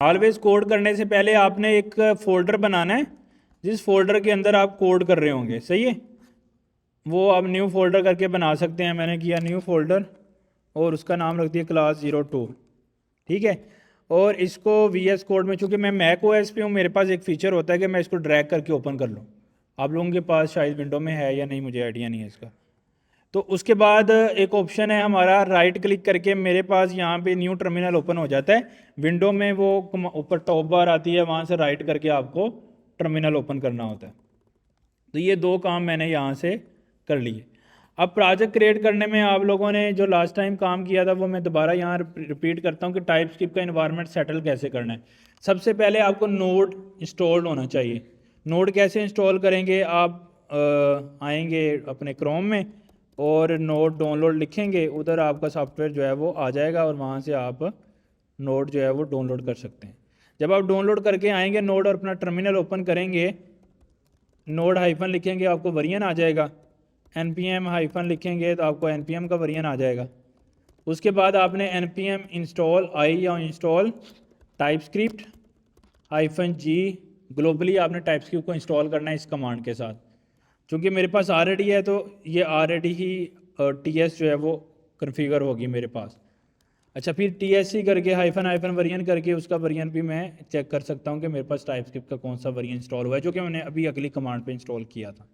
Always code करने से पहले आपने एक फ़ोल्डर बनाना है जिस फोल्डर के अंदर आप कोड कर रहे होंगे, सही है। वो आप न्यू फोल्डर करके बना सकते हैं। मैंने किया न्यू फोल्डर और उसका नाम रख दिया क्लास 02, ठीक है। और इसको VS कोड में, चूँकि मैं मैक OS पे हूँ, मेरे पास एक फ़ीचर होता है कि मैं इसको ड्रैग करके ओपन कर लूँ। आप लोगों के पास शायद विंडो में है या नहीं, मुझे आइडिया नहीं है इसका। तो उसके बाद एक ऑप्शन है हमारा, राइट क्लिक करके मेरे पास यहाँ पे न्यू टर्मिनल ओपन हो जाता है। विंडो में वो ऊपर टॉप बार आती है, वहाँ से राइट करके आपको टर्मिनल ओपन करना होता है। तो ये दो काम मैंने यहाँ से कर लिए। अब प्रोजेक्ट क्रिएट करने में आप लोगों ने जो लास्ट टाइम काम किया था वो मैं दोबारा यहाँ रिपीट करता हूँ कि टाइपस्क्रिप्ट का इन्वायरमेंट सेटल कैसे करना है। सबसे पहले आपको नोड इंस्टॉल होना चाहिए। नोड कैसे इंस्टॉल करेंगे, आप आएंगे अपने क्रोम में और नोड डाउनलोड लिखेंगे, उधर आपका सॉफ्टवेयर जो है वो आ जाएगा और वहाँ से आप नोड जो है वो डाउनलोड कर सकते हैं। जब आप डाउनलोड करके आएंगे नोड और अपना टर्मिनल ओपन करेंगे, नोड हाइफन लिखेंगे आपको वर्जन आ जाएगा, npm हाइफन लिखेंगे तो आपको npm का वर्जन आ जाएगा। उसके बाद आपने npm इंस्टॉल आई या इंस्टॉल टाइपस्क्रिप्ट -g ग्लोबली आपने टाइपस्क्रिप्ट को इंस्टॉल करना है इस कमांड के साथ। चूँकि मेरे पास ऑलरेडी है तो ये ऑलरेडी ही TS जो है वो कन्फिगर होगी मेरे पास। अच्छा, फिर TSC करके हाइफन वर्जन करके उसका वर्जन भी मैं चेक कर सकता हूँ कि मेरे पास टाइपस्क्रिप्ट का कौन सा वर्जन इंस्टॉल हुआ है, जो कि मैंने अभी अगली कमांड पे इंस्टॉल किया था।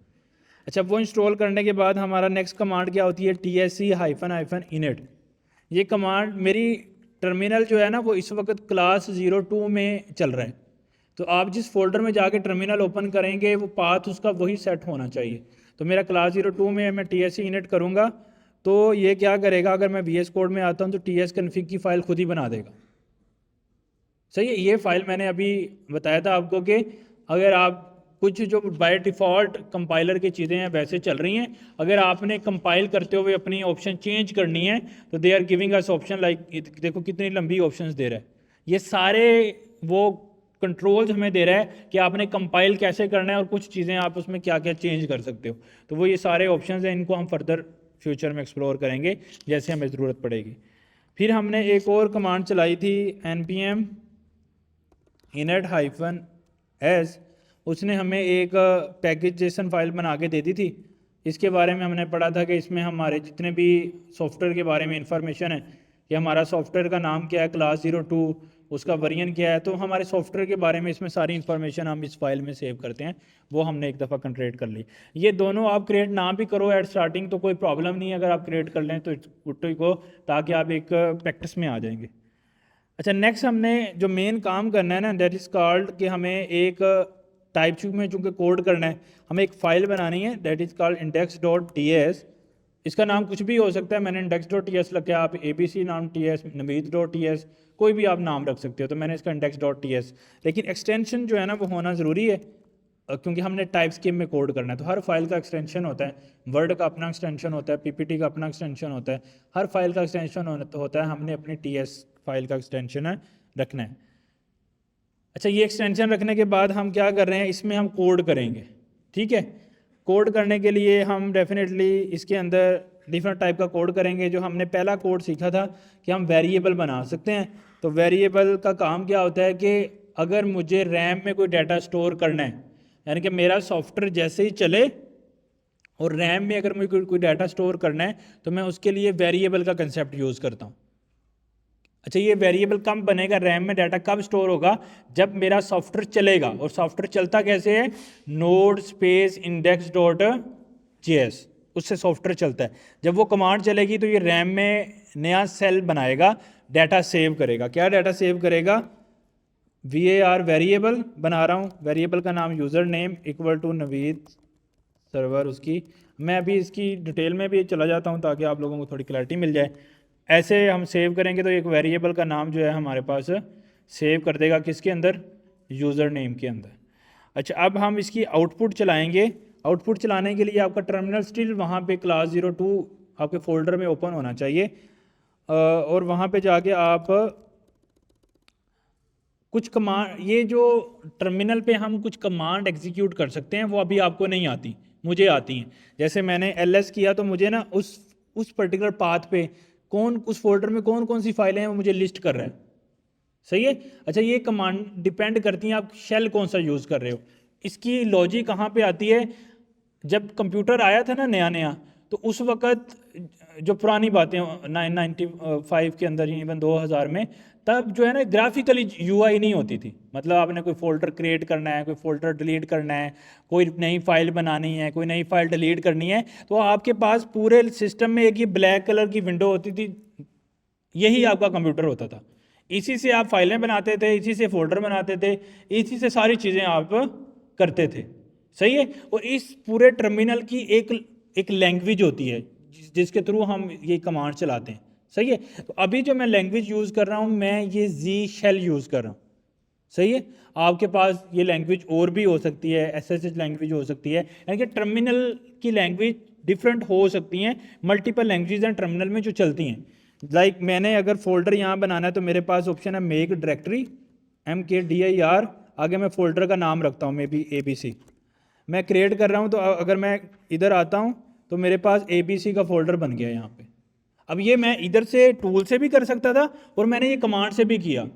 अच्छा, वो इंस्टॉल करने के बाद हमारा नेक्स्ट कमांड क्या होती है, TSC हाइफन इनिट। ये कमांड मेरी टर्मिनल जो है ना वो इस वक्त क्लास 02 में चल रहा है। तो आप जिस फोल्डर में जाके टर्मिनल ओपन करेंगे वो पाथ उसका वही सेट होना चाहिए। तो मेरा क्लास 02 में मैं TSC इनिट करूँगा तो ये क्या करेगा, अगर मैं VS कोड में आता हूँ तो TS कन्फिग की फ़ाइल खुद ही बना देगा। सही है, ये फ़ाइल मैंने अभी बताया था आपको कि अगर आप कुछ जो बाय डिफ़ॉल्ट कंपाइलर की चीज़ें हैं वैसे चल रही हैं, अगर आपने कंपाइल करते हुए अपनी ऑप्शन चेंज करनी है तो they are giving us option like, देखो कितनी लंबी ऑप्शंस दे रहा है। ये सारे वो कंट्रोल्स हमें दे रहा है कि आपने कंपाइल कैसे करना है और कुछ चीज़ें आप उसमें क्या क्या चेंज कर सकते हो। तो वो ये सारे ऑप्शंस हैं, इनको हम फर्दर फ्यूचर में एक्सप्लोर करेंगे जैसे हमें ज़रूरत पड़ेगी। फिर हमने एक और कमांड चलाई थी npm init -s, उसने हमें एक पैकेज जेसन फाइल बना के दे दी थी। इसके बारे में हमने पढ़ा था कि इसमें हमारे जितने भी सॉफ्टवेयर के बारे में इंफॉर्मेशन है कि हमारा सॉफ्टवेयर का नाम क्या है, क्लास 02, उसका वर्जन क्या है, तो हमारे सॉफ्टवेयर के बारे में इसमें सारी इन्फॉर्मेशन हम इस फाइल में सेव करते हैं। वो हमने एक दफ़ा क्रिएट कर ली। ये दोनों आप क्रिएट ना भी करो एट स्टार्टिंग तो कोई प्रॉब्लम नहीं है, अगर आप क्रिएट कर लें तो गुड को, ताकि आप एक प्रैक्टिस में आ जाएंगे। अच्छा, नेक्स्ट हमने जो मेन काम करना है ना, दैट इज़ कॉल्ड कि हमें एक टाइपस्क्रिप्ट में चूँकि कोड करना है, हमें एक फ़ाइल बनानी है दैट इज़ कॉल्ड index.ts। इसका नाम कुछ भी हो सकता है, मैंने index.ts रखा है, आप ABC नाम TS, नवीद.ts, कोई भी आप नाम रख सकते हो। तो मैंने इसका index.ts, लेकिन एक्सटेंशन जो है ना वो होना ज़रूरी है क्योंकि हमने टाइपस्क्रिप्ट में कोड करना है। तो हर फाइल का एक्सटेंशन होता है, वर्ड का अपना एक्सटेंशन होता है, PPT का अपना एक्सटेंशन होता है, हर फाइल का एक्सटेंशन होता है। हमने अपनी TS फाइल का एक्सटेंशन रखना है। अच्छा, ये एक्सटेंशन रखने के बाद हम क्या कर रहे हैं, इसमें हम कोड करेंगे, ठीक है। कोड करने के लिए हम डेफिनेटली इसके अंदर डिफरेंट टाइप का कोड करेंगे। जो हमने पहला कोड सीखा था कि हम वेरिएबल बना सकते हैं। तो वेरिएबल का काम क्या होता है कि अगर मुझे रैम में कोई डाटा स्टोर करना है, यानी कि मेरा सॉफ्टवेयर जैसे ही चले और रैम में अगर मुझे कोई डाटा स्टोर करना है तो मैं उसके लिए वेरिएबल का कंसेप्ट यूज़ करता हूँ। अच्छा, ये वेरिएबल कब बनेगा, रैम में डाटा कब स्टोर होगा, जब मेरा सॉफ्टवेयर चलेगा। और सॉफ्टवेयर चलता कैसे है, नोड स्पेस index.js, उससे सॉफ्टवेयर चलता है। जब वो कमांड चलेगी तो ये रैम में नया सेल बनाएगा, डाटा सेव करेगा। क्या डाटा सेव करेगा, var वेरिएबल बना रहा हूँ, वेरिएबल का नाम user name equal to Naveed server. उसकी मैं अभी इसकी डिटेल में भी चला जाता हूँ ताकि आप लोगों को थोड़ी क्लैरिटी मिल जाए। ऐसे हम सेव करेंगे तो एक वेरिएबल का नाम जो है हमारे पास सेव कर देगा, किसके अंदर, यूज़र नेम के अंदर। अच्छा, अब हम इसकी आउटपुट चलाएंगे। आउटपुट चलाने के लिए आपका टर्मिनल स्टिल वहाँ पे क्लास 02 आपके फोल्डर में ओपन होना चाहिए और वहाँ पे जाके आप कुछ कमांड, ये जो टर्मिनल पे हम कुछ कमांड एग्जीक्यूट कर सकते हैं वो अभी आपको नहीं आती, मुझे आती हैं। जैसे मैंने ls किया तो मुझे ना उस पर्टिकुलर पाथ पे कौन, उस फोल्डर में कौन कौन सी फाइलें हैं वो मुझे लिस्ट कर रहा है। सही है। अच्छा, ये कमांड डिपेंड करती हैं आप शेल कौन सा यूज़ कर रहे हो। इसकी लॉजिक कहाँ पे आती है, जब कंप्यूटर आया था ना नया नया, तो उस वक़्त जो पुरानी बातें 995 के अंदर, इवन 2000 में, तब जो है ना ग्राफिकली यूआई नहीं होती थी। मतलब आपने कोई फोल्डर क्रिएट करना है, कोई फोल्डर डिलीट करना है, कोई नई फाइल बनानी है, कोई नई फाइल डिलीट करनी है, तो आपके पास पूरे सिस्टम में एक ही ब्लैक कलर की विंडो होती थी, यही आपका कंप्यूटर होता था। इसी से आप फाइलें बनाते थे, इसी से फोल्डर बनाते थे, इसी से सारी चीज़ें आप करते थे। सही है। और इस पूरे टर्मिनल की एक लैंग्वेज होती है जिसके थ्रू हम ये कमांड चलाते हैं। सही है। तो अभी जो मैं लैंग्वेज यूज़ कर रहा हूँ, मैं ये जी शेल यूज़ कर रहा हूँ। सही है। आपके पास ये लैंग्वेज और भी हो सकती है, एसएसएच लैंग्वेज हो सकती है, यानी कि टर्मिनल की लैंग्वेज डिफरेंट हो सकती हैं। मल्टीपल लैंग्वेज हैं टर्मिनल में जो चलती हैं। मैंने अगर फोल्डर यहाँ बनाना है तो मेरे पास ऑप्शन है मेक डायरेक्टरी, MKDIR, आगे मैं फोल्डर का नाम रखता हूँ मे बी ABC। मैं क्रिएट कर रहा हूँ, तो अगर मैं इधर आता हूँ तो मेरे पास ABC का फोल्डर बन गया यहाँ पे। अब ये मैं इधर से टूल से भी कर सकता था और मैंने ये कमांड से भी किया।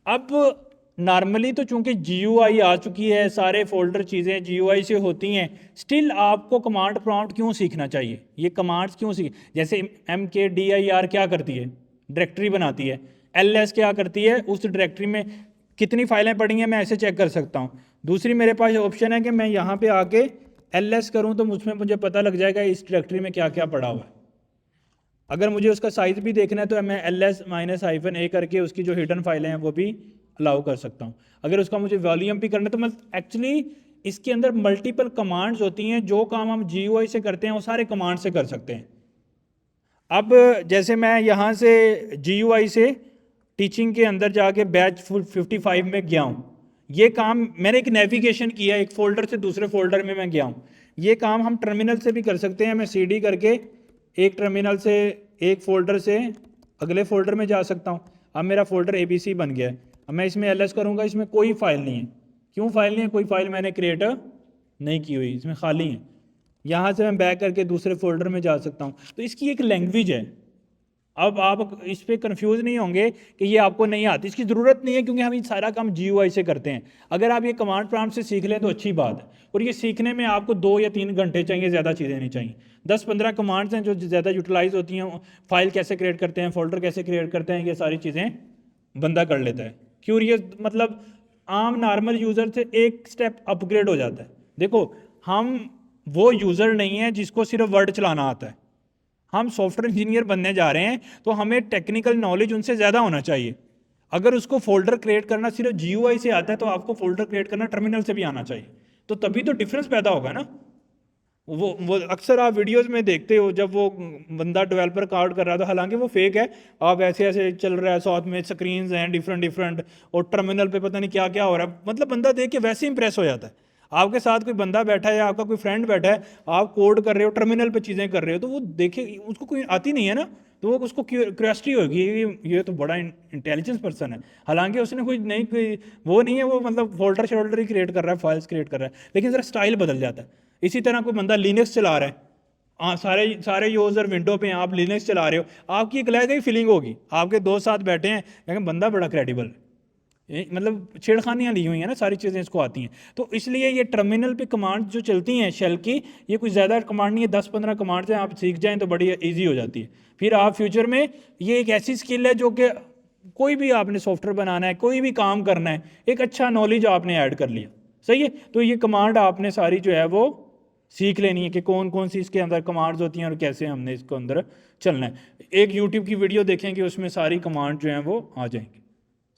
अब नॉर्मली तो चूंकि GUI आ चुकी है, सारे फोल्डर चीज़ें GUI से होती हैं, स्टिल आपको कमांड प्रॉम्प्ट क्यों सीखना चाहिए, ये कमांड्स क्यों सीख, जैसे MKDIR क्या करती है, डायरेक्टरी बनाती है। LS क्या करती है, उस डायरेक्टरी में कितनी फाइलें पड़ी हैं मैं ऐसे चेक कर सकता हूँ। दूसरी मेरे पास ऑप्शन है कि मैं यहाँ पे आके LS करूँ तो मुझे पता लग जाएगा इस डायरेक्टरी में क्या क्या पड़ा हुआ है। अगर मुझे उसका साइज भी देखना है तो मैं LS--A करके उसकी जो हिडन फाइलें हैं वो भी अलाउ कर सकता हूँ। अगर उसका मुझे वॉल्यूम भी करना है तो मैं एक्चुअली इसके अंदर मल्टीपल कमांड्स होती हैं, जो काम हम GUI से करते हैं वो सारे कमांड से कर सकते हैं। अब जैसे मैं यहाँ से GUI से टीचिंग के अंदर जाके बैच 55 में गया हूँ, ये काम मैंने एक नेविगेशन किया, एक फ़ोल्डर से दूसरे फोल्डर में मैं गया हूँ। ये काम हम टर्मिनल से भी कर सकते हैं। मैं CD करके एक टर्मिनल से एक फ़ोल्डर से अगले फ़ोल्डर में जा सकता हूँ। अब मेरा फ़ोल्डर ABC बन गया है। अब मैं इसमें LS करूँगा, इसमें कोई फाइल नहीं है। क्यों फाइल नहीं है, कोई फाइल मैंने क्रिएट नहीं की हुई, इसमें खाली है। यहाँ से मैं बैक करके दूसरे फोल्डर में जा सकता हूँ। तो इसकी एक लैंग्वेज है। अब आप इस पर कंफ्यूज नहीं होंगे कि ये आपको नहीं आती, इसकी ज़रूरत नहीं है, क्योंकि हम ये सारा काम GUI से करते हैं। अगर आप ये कमांड प्रॉम्प्ट से सीख लें तो अच्छी बात है। और ये सीखने में आपको 2 या 3 घंटे चाहिए, ज़्यादा चीज़ें नहीं चाहिए। 10-15 कमांड्स हैं जो ज़्यादा यूटिलाइज होती हैं। फाइल कैसे क्रिएट करते हैं, फोल्डर कैसे क्रिएट करते हैं, ये सारी चीज़ें बंदा कर लेता है। क्यूरियस मतलब आम नॉर्मल यूज़र से एक स्टेप अपग्रेड हो जाता है। देखो, हम वो यूज़र नहीं है जिसको सिर्फ वर्ड चलाना आता है। हम सॉफ्टवेयर इंजीनियर बनने जा रहे हैं, तो हमें टेक्निकल नॉलेज उनसे ज़्यादा होना चाहिए। अगर उसको फोल्डर क्रिएट करना सिर्फ GUI से आता है, तो आपको फोल्डर क्रिएट करना टर्मिनल से भी आना चाहिए। तो तभी तो डिफरेंस पैदा होगा ना। वो अक्सर आप वीडियोस में देखते हो, जब वो बंदा डेवलपर कार्ड कर रहा था, हालांकि वो फेक है, आप ऐसे ऐसे चल रहा है, साथ में स्क्रीन्स हैं डिफरेंट डिफरेंट, और टर्मिनल पे पता नहीं क्या क्या हो रहा है, मतलब बंदा देख के वैसे इंप्रेस हो जाता है। आपके साथ कोई बंदा बैठा है या आपका कोई फ्रेंड बैठा है, आप कोड कर रहे हो, टर्मिनल पे चीज़ें कर रहे हो, तो वो देखे, उसको कोई आती नहीं है ना, तो वो उसको क्यूरियोसिटी होगी, ये तो बड़ा इंटेलिजेंस पर्सन है। हालांकि उसने कोई वो नहीं है, वो मतलब फोल्डर शोल्डर ही क्रिएट कर रहा है, फाइल्स क्रिएट कर रहा है, लेकिन ज़रा स्टाइल बदल जाता है। इसी तरह कोई बंदा लिनक्स चला रहा है, सारे सारे यूज़र विंडो पे हैं, आप लिनक्स चला रहे हो, आपकी एक अलग ही फीलिंग होगी। आपके दोस्त साथ बैठे हैं, कहेंगे बंदा बड़ा क्रेडिबल है। मतलब छेड़खानियाँ ली हुई हैं ना, सारी चीज़ें इसको आती हैं। तो इसलिए ये टर्मिनल पे कमांड जो चलती हैं शेल की, ये कोई ज़्यादा कमांड नहीं है, 10-15 कमांड्स हैं, आप सीख जाएं तो बड़ी ईजी हो जाती है। फिर आप फ्यूचर में, ये एक ऐसी स्किल है जो कि कोई भी आपने सॉफ्टवेयर बनाना है, कोई भी काम करना है, एक अच्छा नॉलेज आपने ऐड कर लिया। सही है। तो ये कमांड आपने सारी जो है वो सीख लेनी है कि कौन कौन सी इसके अंदर कमांड्स होती हैं और कैसे हमने इसको अंदर चलना है। एक यूट्यूब की वीडियो देखेंगे, उसमें सारी कमांड जो हैं वो आ जाएंगी।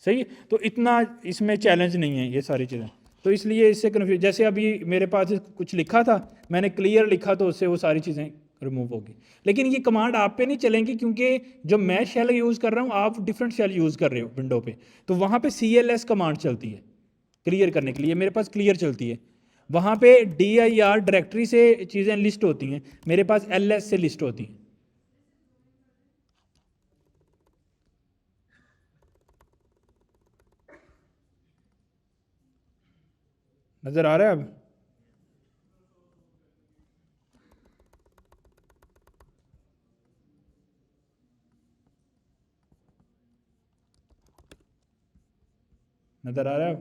सही है। तो इतना इसमें चैलेंज नहीं है ये सारी चीज़ें। तो इसलिए इससे कन्फ्यूज, जैसे अभी मेरे पास कुछ लिखा था, मैंने क्लियर लिखा तो उससे वो सारी चीज़ें रिमूव होगी। लेकिन ये कमांड आप पे नहीं चलेंगी, क्योंकि जो मैं शेल यूज़ कर रहा हूँ, आप डिफरेंट शेल यूज़ कर रहे हो विंडो पे, तो वहाँ पे CLS कमांड चलती है क्लियर करने के लिए, मेरे पास क्लियर चलती है। वहाँ पे DIR डायरेक्टरी से चीज़ें लिस्ट होती हैं, मेरे पास LS से लिस्ट होती हैं। नज़र आ रहा है अब? नज़र आ रहा है?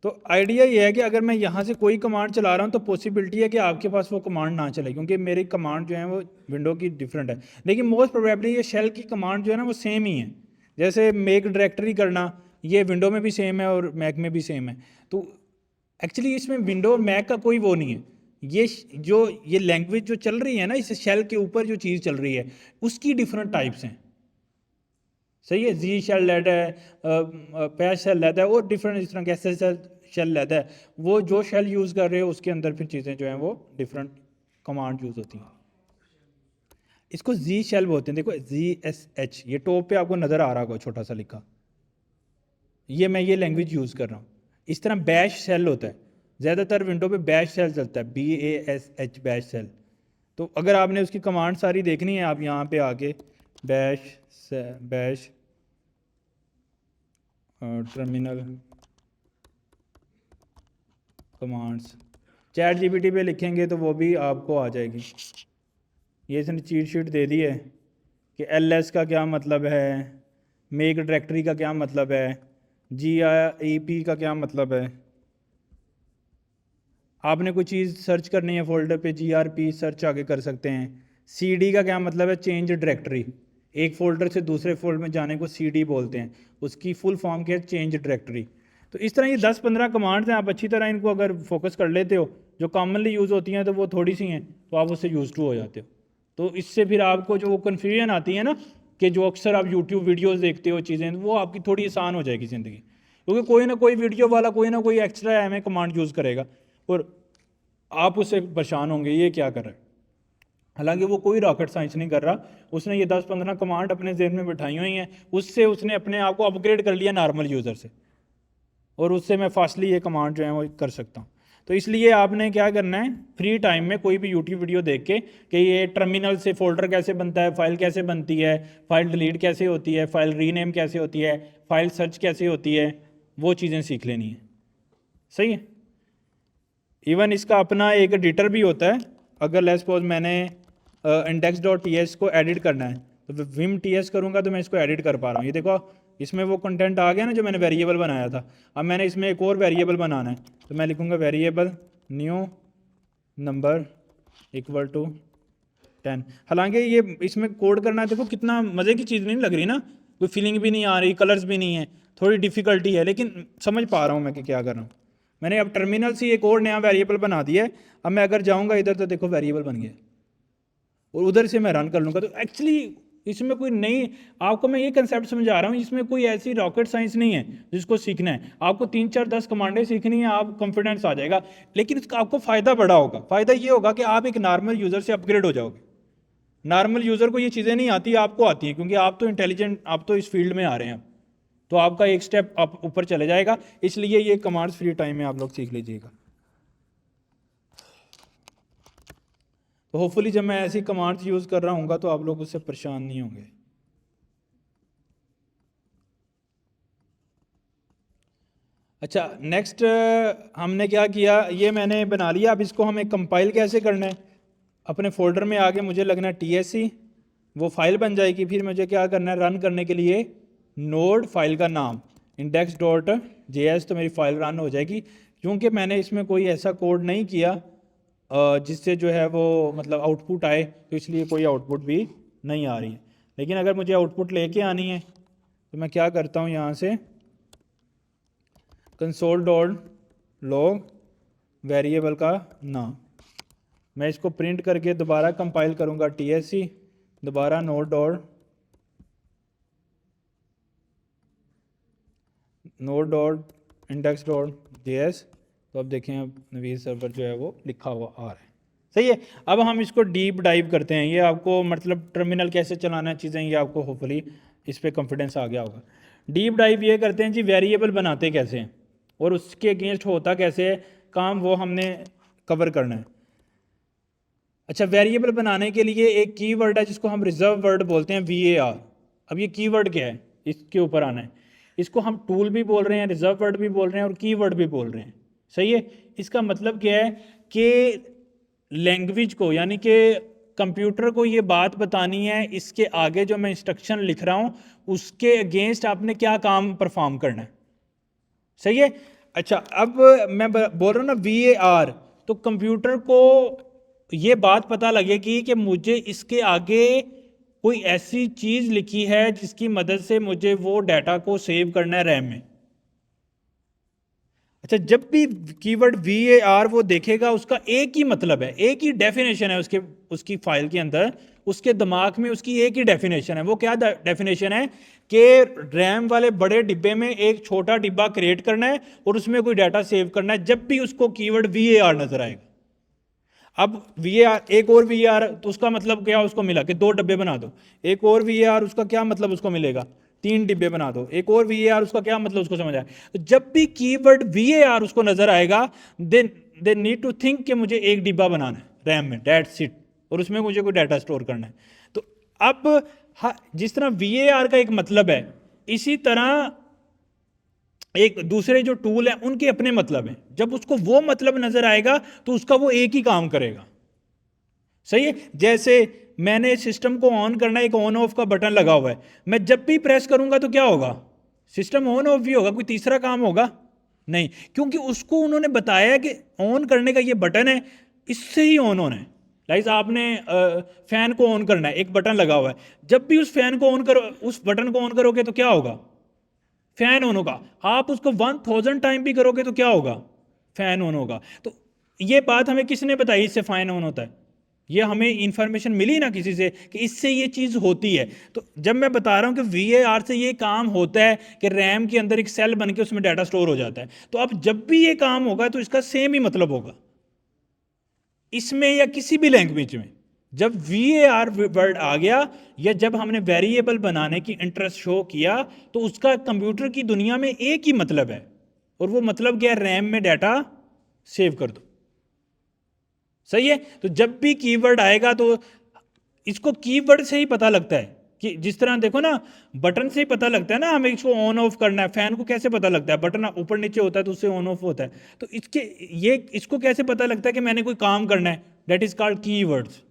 तो आइडिया ये है कि अगर मैं यहाँ से कोई कमांड चला रहा हूँ तो पॉसिबिलिटी है कि आपके पास वो कमांड ना चले, क्योंकि मेरी कमांड जो है वो विंडो की डिफरेंट है। लेकिन मोस्ट प्रोबेबली ये शेल की कमांड जो है ना वो सेम ही है। जैसे मेक डायरेक्टरी करना, ये विंडो में भी सेम है और मैक में भी सेम है। तो एक्चुअली इसमें विंडो और मैक का कोई वो नहीं है। ये लैंग्वेज जो चल रही है ना, इस शेल के ऊपर जो चीज़ चल रही है उसकी डिफरेंट टाइप्स हैं। सही है, जी शेल लेड है, पैच शेल लेड है, और डिफरेंट इस तरह के ऐसे शेल लेड है। वो जो शेल यूज़ कर रहे हो उसके अंदर फिर चीज़ें जो हैं वो डिफरेंट कमांड यूज़ होती हैं। इसको जी शेल बोलते हैं। देखो ZSH, ये टॉप पे आपको नज़र आ रहा होगा छोटा सा लिखा, ये लैंग्वेज यूज़ कर रहा हूँ। इस तरह बैश शेल होता है, ज़्यादातर विंडो पे बैश शेल चलता है, BASH बैश शेल। तो अगर आपने उसकी कमांड सारी देखनी है, आप यहाँ पे आके bash terminal commands chat GPT पे लिखेंगे तो वो भी आपको आ जाएगी। ये इसने चीट शीट दे दी है कि LS का क्या मतलब है, मेक डायरेक्टरी का क्या मतलब है, GREP का क्या मतलब है। आपने कोई चीज़ सर्च करनी है फोल्डर पे, GRP सर्च आगे कर सकते हैं। CD का क्या मतलब है, चेंज डायरेक्टरी। एक फ़ोल्डर से दूसरे फोल्डर में जाने को CD बोलते हैं, उसकी फुल फॉर्म क्या है, चेंज डायरेक्टरी। तो इस तरह ये 10-15 कमांड्स हैं, आप अच्छी तरह इनको अगर फोकस कर लेते हो, जो कॉमनली यूज़ होती हैं तो वो थोड़ी सी हैं, तो आप उससे यूज़ टू हो जाते हो। तो इससे फिर आपको जो वो कन्फ्यूजन आती है ना, कि जो अक्सर आप यूट्यूब वीडियोज़ देखते हो चीज़ें, वो आपकी थोड़ी आसान हो जाएगी ज़िंदगी, क्योंकि कोई ना कोई वीडियो वाला कोई ना कोई एक्स्ट्रा हमें कमांड यूज़ करेगा और आप उससे परेशान होंगे ये क्या कर रहा है। हालांकि वो कोई रॉकेट साइंस नहीं कर रहा, उसने ये 10-15 कमांड अपने जेहन में बिठाई हुई हैं, उससे उसने अपने आप को अपग्रेड कर लिया नॉर्मल यूज़र से, और उससे मैं फास्टली ये कमांड जो है वो कर सकता हूँ। तो इसलिए आपने क्या करना है, फ्री टाइम में कोई भी यूट्यूब वीडियो देख के कि ये टर्मिनल से फोल्डर कैसे बनता है, फाइल कैसे बनती है, फाइल डिलीट कैसे होती है, फाइल रीनेम कैसे होती है, फाइल सर्च कैसे होती है, वो चीज़ें सीख लेनी है। सही है। इवन इसका अपना एक एडिटर भी होता है। अगर लेट्स सपोज मैंने index.ts को एडिट करना है तो विम ts करूँगा तो मैं इसको एडिट कर पा रहा हूँ। ये देखो इसमें वो कंटेंट आ गया ना जो मैंने वेरिएबल बनाया था। अब मैंने इसमें एक और वेरिएबल बनाना है तो मैं लिखूँगा variable new number equal to 10। हालांकि ये इसमें कोड करना है, देखो कितना मज़े की चीज़ नहीं लग रही ना, कोई फीलिंग भी नहीं आ रही, कलर्स भी नहीं है, थोड़ी डिफ़िकल्टी है, लेकिन समझ पा रहा हूँ मैं कि क्या कर रहा हूँ। मैंने अब टर्मिनल से एक और नया वेरिएबल बना दिया है। अब मैं अगर जाऊँगा इधर तो देखो वेरिएबल बन गया और उधर से मैं रन कर लूँगा। तो एक्चुअली इसमें कोई नई, आपको मैं ये कंसेप्ट समझा रहा हूँ, इसमें कोई ऐसी रॉकेट साइंस नहीं है जिसको सीखना है। आपको 3-4-10 कमांडें सीखनी है, आप कॉन्फिडेंस आ जाएगा, लेकिन इसका आपको फ़ायदा बड़ा होगा। फ़ायदा ये होगा कि आप एक नॉर्मल यूज़र से अपग्रेड हो जाओगे। नॉर्मल यूज़र को ये चीज़ें नहीं आती, आपको आती हैं, क्योंकि आप तो इंटेलिजेंट, आप तो इस फील्ड में आ रहे हैं, तो आपका एक स्टेप आप ऊपर चले जाएगा। इसलिए ये कमांड्स फ्री टाइम में आप लोग सीख लीजिएगा। तो होपफुली जब मैं ऐसी कमांड्स यूज़ कर रहा हूँगा तो आप लोग उससे परेशान नहीं होंगे। अच्छा, नेक्स्ट हमने क्या किया, ये मैंने बना लिया। अब इसको हमें कंपाइल कैसे करना है, अपने फोल्डर में आगे मुझे लगना है TSC, वो फाइल बन जाएगी। फिर मुझे क्या करना है, रन करने के लिए नोड फाइल का नाम index.js, तो मेरी फाइल रन हो जाएगी। क्योंकि मैंने इसमें कोई ऐसा कोड नहीं किया जिससे जो है वो मतलब आउटपुट आए, तो इसलिए कोई आउटपुट भी नहीं आ रही है। लेकिन अगर मुझे आउटपुट लेके आनी है तो मैं क्या करता हूँ, यहाँ से console.log वेरिएबल का नाम, मैं इसको प्रिंट करके दोबारा कंपाइल करूँगा TSC, दोबारा node.index.js। तो अब देखें, अब नवीद सर्वर जो है वो लिखा हुआ आ रहा है। सही है। अब हम इसको डीप डाइव करते हैं। ये आपको मतलब टर्मिनल कैसे चलाना है चीज़ें, ये आपको होपफुली इस पर कॉन्फिडेंस आ गया होगा। डीप डाइव ये करते हैं जी, वेरिएबल बनाते कैसे हैं और उसके अगेंस्ट होता कैसे है काम, वो हमने कवर करना है। अच्छा, वेरिएबल बनाने के लिए एक कीवर्ड है जिसको हम रिजर्व वर्ड बोलते हैं, VAR। अब ये कीवर्ड क्या है, इसके ऊपर आना है। इसको हम टूल भी बोल रहे हैं, रिजर्व वर्ड भी बोल रहे हैं और कीवर्ड भी बोल रहे हैं। सही है। इसका मतलब क्या है कि लैंग्वेज को, यानी कि कंप्यूटर को ये बात बतानी है, इसके आगे जो मैं इंस्ट्रक्शन लिख रहा हूँ उसके अगेंस्ट आपने क्या काम परफॉर्म करना है। सही है। अच्छा, अब मैं बोल रहा हूँ ना VAR, तो कंप्यूटर को ये बात पता लगेगी कि मुझे इसके आगे कोई ऐसी चीज़ लिखी है जिसकी मदद से मुझे वो डाटा को सेव करना है रैम में। अच्छा, जब भी कीवर्ड VAR वो देखेगा उसका एक ही मतलब है, एक ही डेफिनेशन है उसकी फाइल के अंदर, उसके दिमाग में उसकी एक ही डेफिनेशन है। वो क्या डेफिनेशन है कि रैम वाले बड़े डिब्बे में एक छोटा डिब्बा क्रिएट करना है और उसमें कोई डाटा सेव करना है। जब भी उसको कीवर्ड VAR नजर आएगा, अब VAR, एक और VAR, तो उसका मतलब क्या उसको मिला कि 2 डब्बे बना दो। एक और VAR, उसका क्या मतलब उसको मिलेगा 3 डिब्बे बना दो। एक और VAR, उसका क्या मतलब उसको समझ आए। तो जब भी कीवर्ड VAR उसको नजर आएगा, then they need to think कि मुझे एक डिब्बा बनाना है रैम में, दैट्स इट, और उसमें मुझे कोई डाटा स्टोर करना है। तो अब जिस तरह VAR का एक मतलब है, इसी तरह एक दूसरे जो टूल है उनके अपने मतलब हैं। जब उसको वो मतलब नजर आएगा तो उसका वो एक ही काम करेगा। सही है। जैसे मैंने सिस्टम को ऑन करना, एक ऑन ऑफ का बटन लगा हुआ है, मैं जब भी प्रेस करूंगा तो क्या होगा, सिस्टम ऑन ऑफ भी होगा, कोई तीसरा काम होगा नहीं, क्योंकि उसको उन्होंने बताया कि ऑन करने का ये बटन है, इससे ही ऑन होना है। लाइक आपने फैन को ऑन करना है, एक बटन लगा हुआ है, जब भी उस फैन को ऑन करो, उस बटन को ऑन करोगे तो क्या होगा, फैन ऑन होगा। आप उसको 1000 टाइम भी करोगे तो क्या होगा, फैन ऑन होगा। तो ये बात हमें किसने बताई इससे फैन ऑन होता है, ये हमें इंफॉर्मेशन मिली ना किसी से कि इससे ये चीज़ होती है। तो जब मैं बता रहा हूं कि VAR से ये काम होता है कि रैम के अंदर एक सेल बन के उसमें डाटा स्टोर हो जाता है, तो अब जब भी ये काम होगा तो इसका सेम ही मतलब होगा इसमें या किसी भी लैंग्वेज में। जब VAR वर्ड आ गया या जब हमने वेरिएबल बनाने की इंटरेस्ट शो किया, तो उसका कंप्यूटर की दुनिया में एक ही मतलब है, और वो मतलब क्या है, रैम में डाटा सेव कर दो। सही है। तो जब भी कीवर्ड आएगा तो इसको कीवर्ड से ही पता लगता है कि जिस तरह देखो ना, बटन से ही पता लगता है ना हमें इसको ऑन ऑफ करना है। फैन को कैसे पता लगता है, बटन ऊपर नीचे होता है तो उससे ऑन ऑफ होता है। तो इसको कैसे पता लगता है कि मैंने कोई काम करना है, दैट इज कॉल्ड कीवर्ड्स।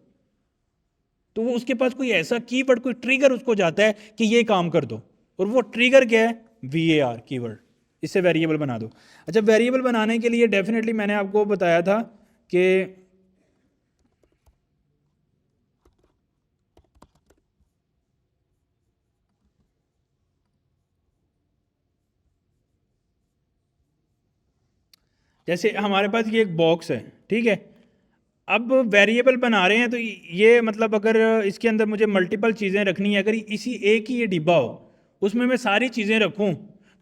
तो वो उसके पास कोई ऐसा कीवर्ड, कोई ट्रिगर उसको जाता है कि ये काम कर दो, और वो ट्रिगर क्या है, VAR कीवर्ड। इससे वेरिएबल बना दो। अच्छा, वेरिएबल बनाने के लिए डेफिनेटली मैंने आपको बताया था कि जैसे हमारे पास ये एक बॉक्स है, ठीक है। अब वेरिएबल बना रहे हैं तो ये मतलब अगर इसके अंदर मुझे मल्टीपल चीज़ें रखनी है, अगर इसी एक ही ये डिब्बा हो, उसमें मैं सारी चीज़ें रखूं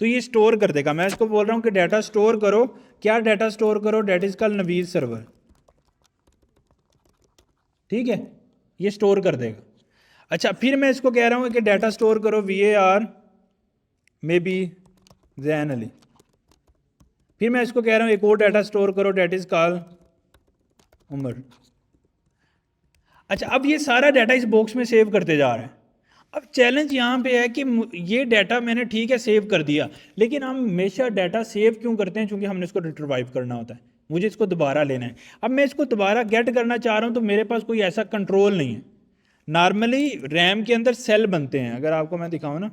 तो ये स्टोर कर देगा। मैं इसको बोल रहा हूँ कि डाटा स्टोर करो। क्या डाटा स्टोर करो, डेट इज कॉल्ड नवीज सर्वर, ठीक है, ये स्टोर कर देगा। अच्छा, फिर मैं इसको कह रहा हूँ कि डाटा स्टोर करो VAR may be Jain Ali. फिर मैं इसको कह रहा हूँ एक और डाटा स्टोर करो, डेट इज कॉल्ड उमर। अच्छा, अब ये सारा डाटा इस बॉक्स में सेव करते जा रहा है। अब चैलेंज यहाँ पे है कि ये डाटा मैंने ठीक है सेव कर दिया, लेकिन हम हमेशा डाटा सेव क्यों करते हैं, क्योंकि हमने इसको रिट्रीव करना होता है, मुझे इसको दोबारा लेना है। अब मैं इसको दोबारा गेट करना चाह रहा हूँ तो मेरे पास कोई ऐसा कंट्रोल नहीं है। नॉर्मली रैम के अंदर सेल बनते हैं, अगर आपको मैं दिखाऊँ ना,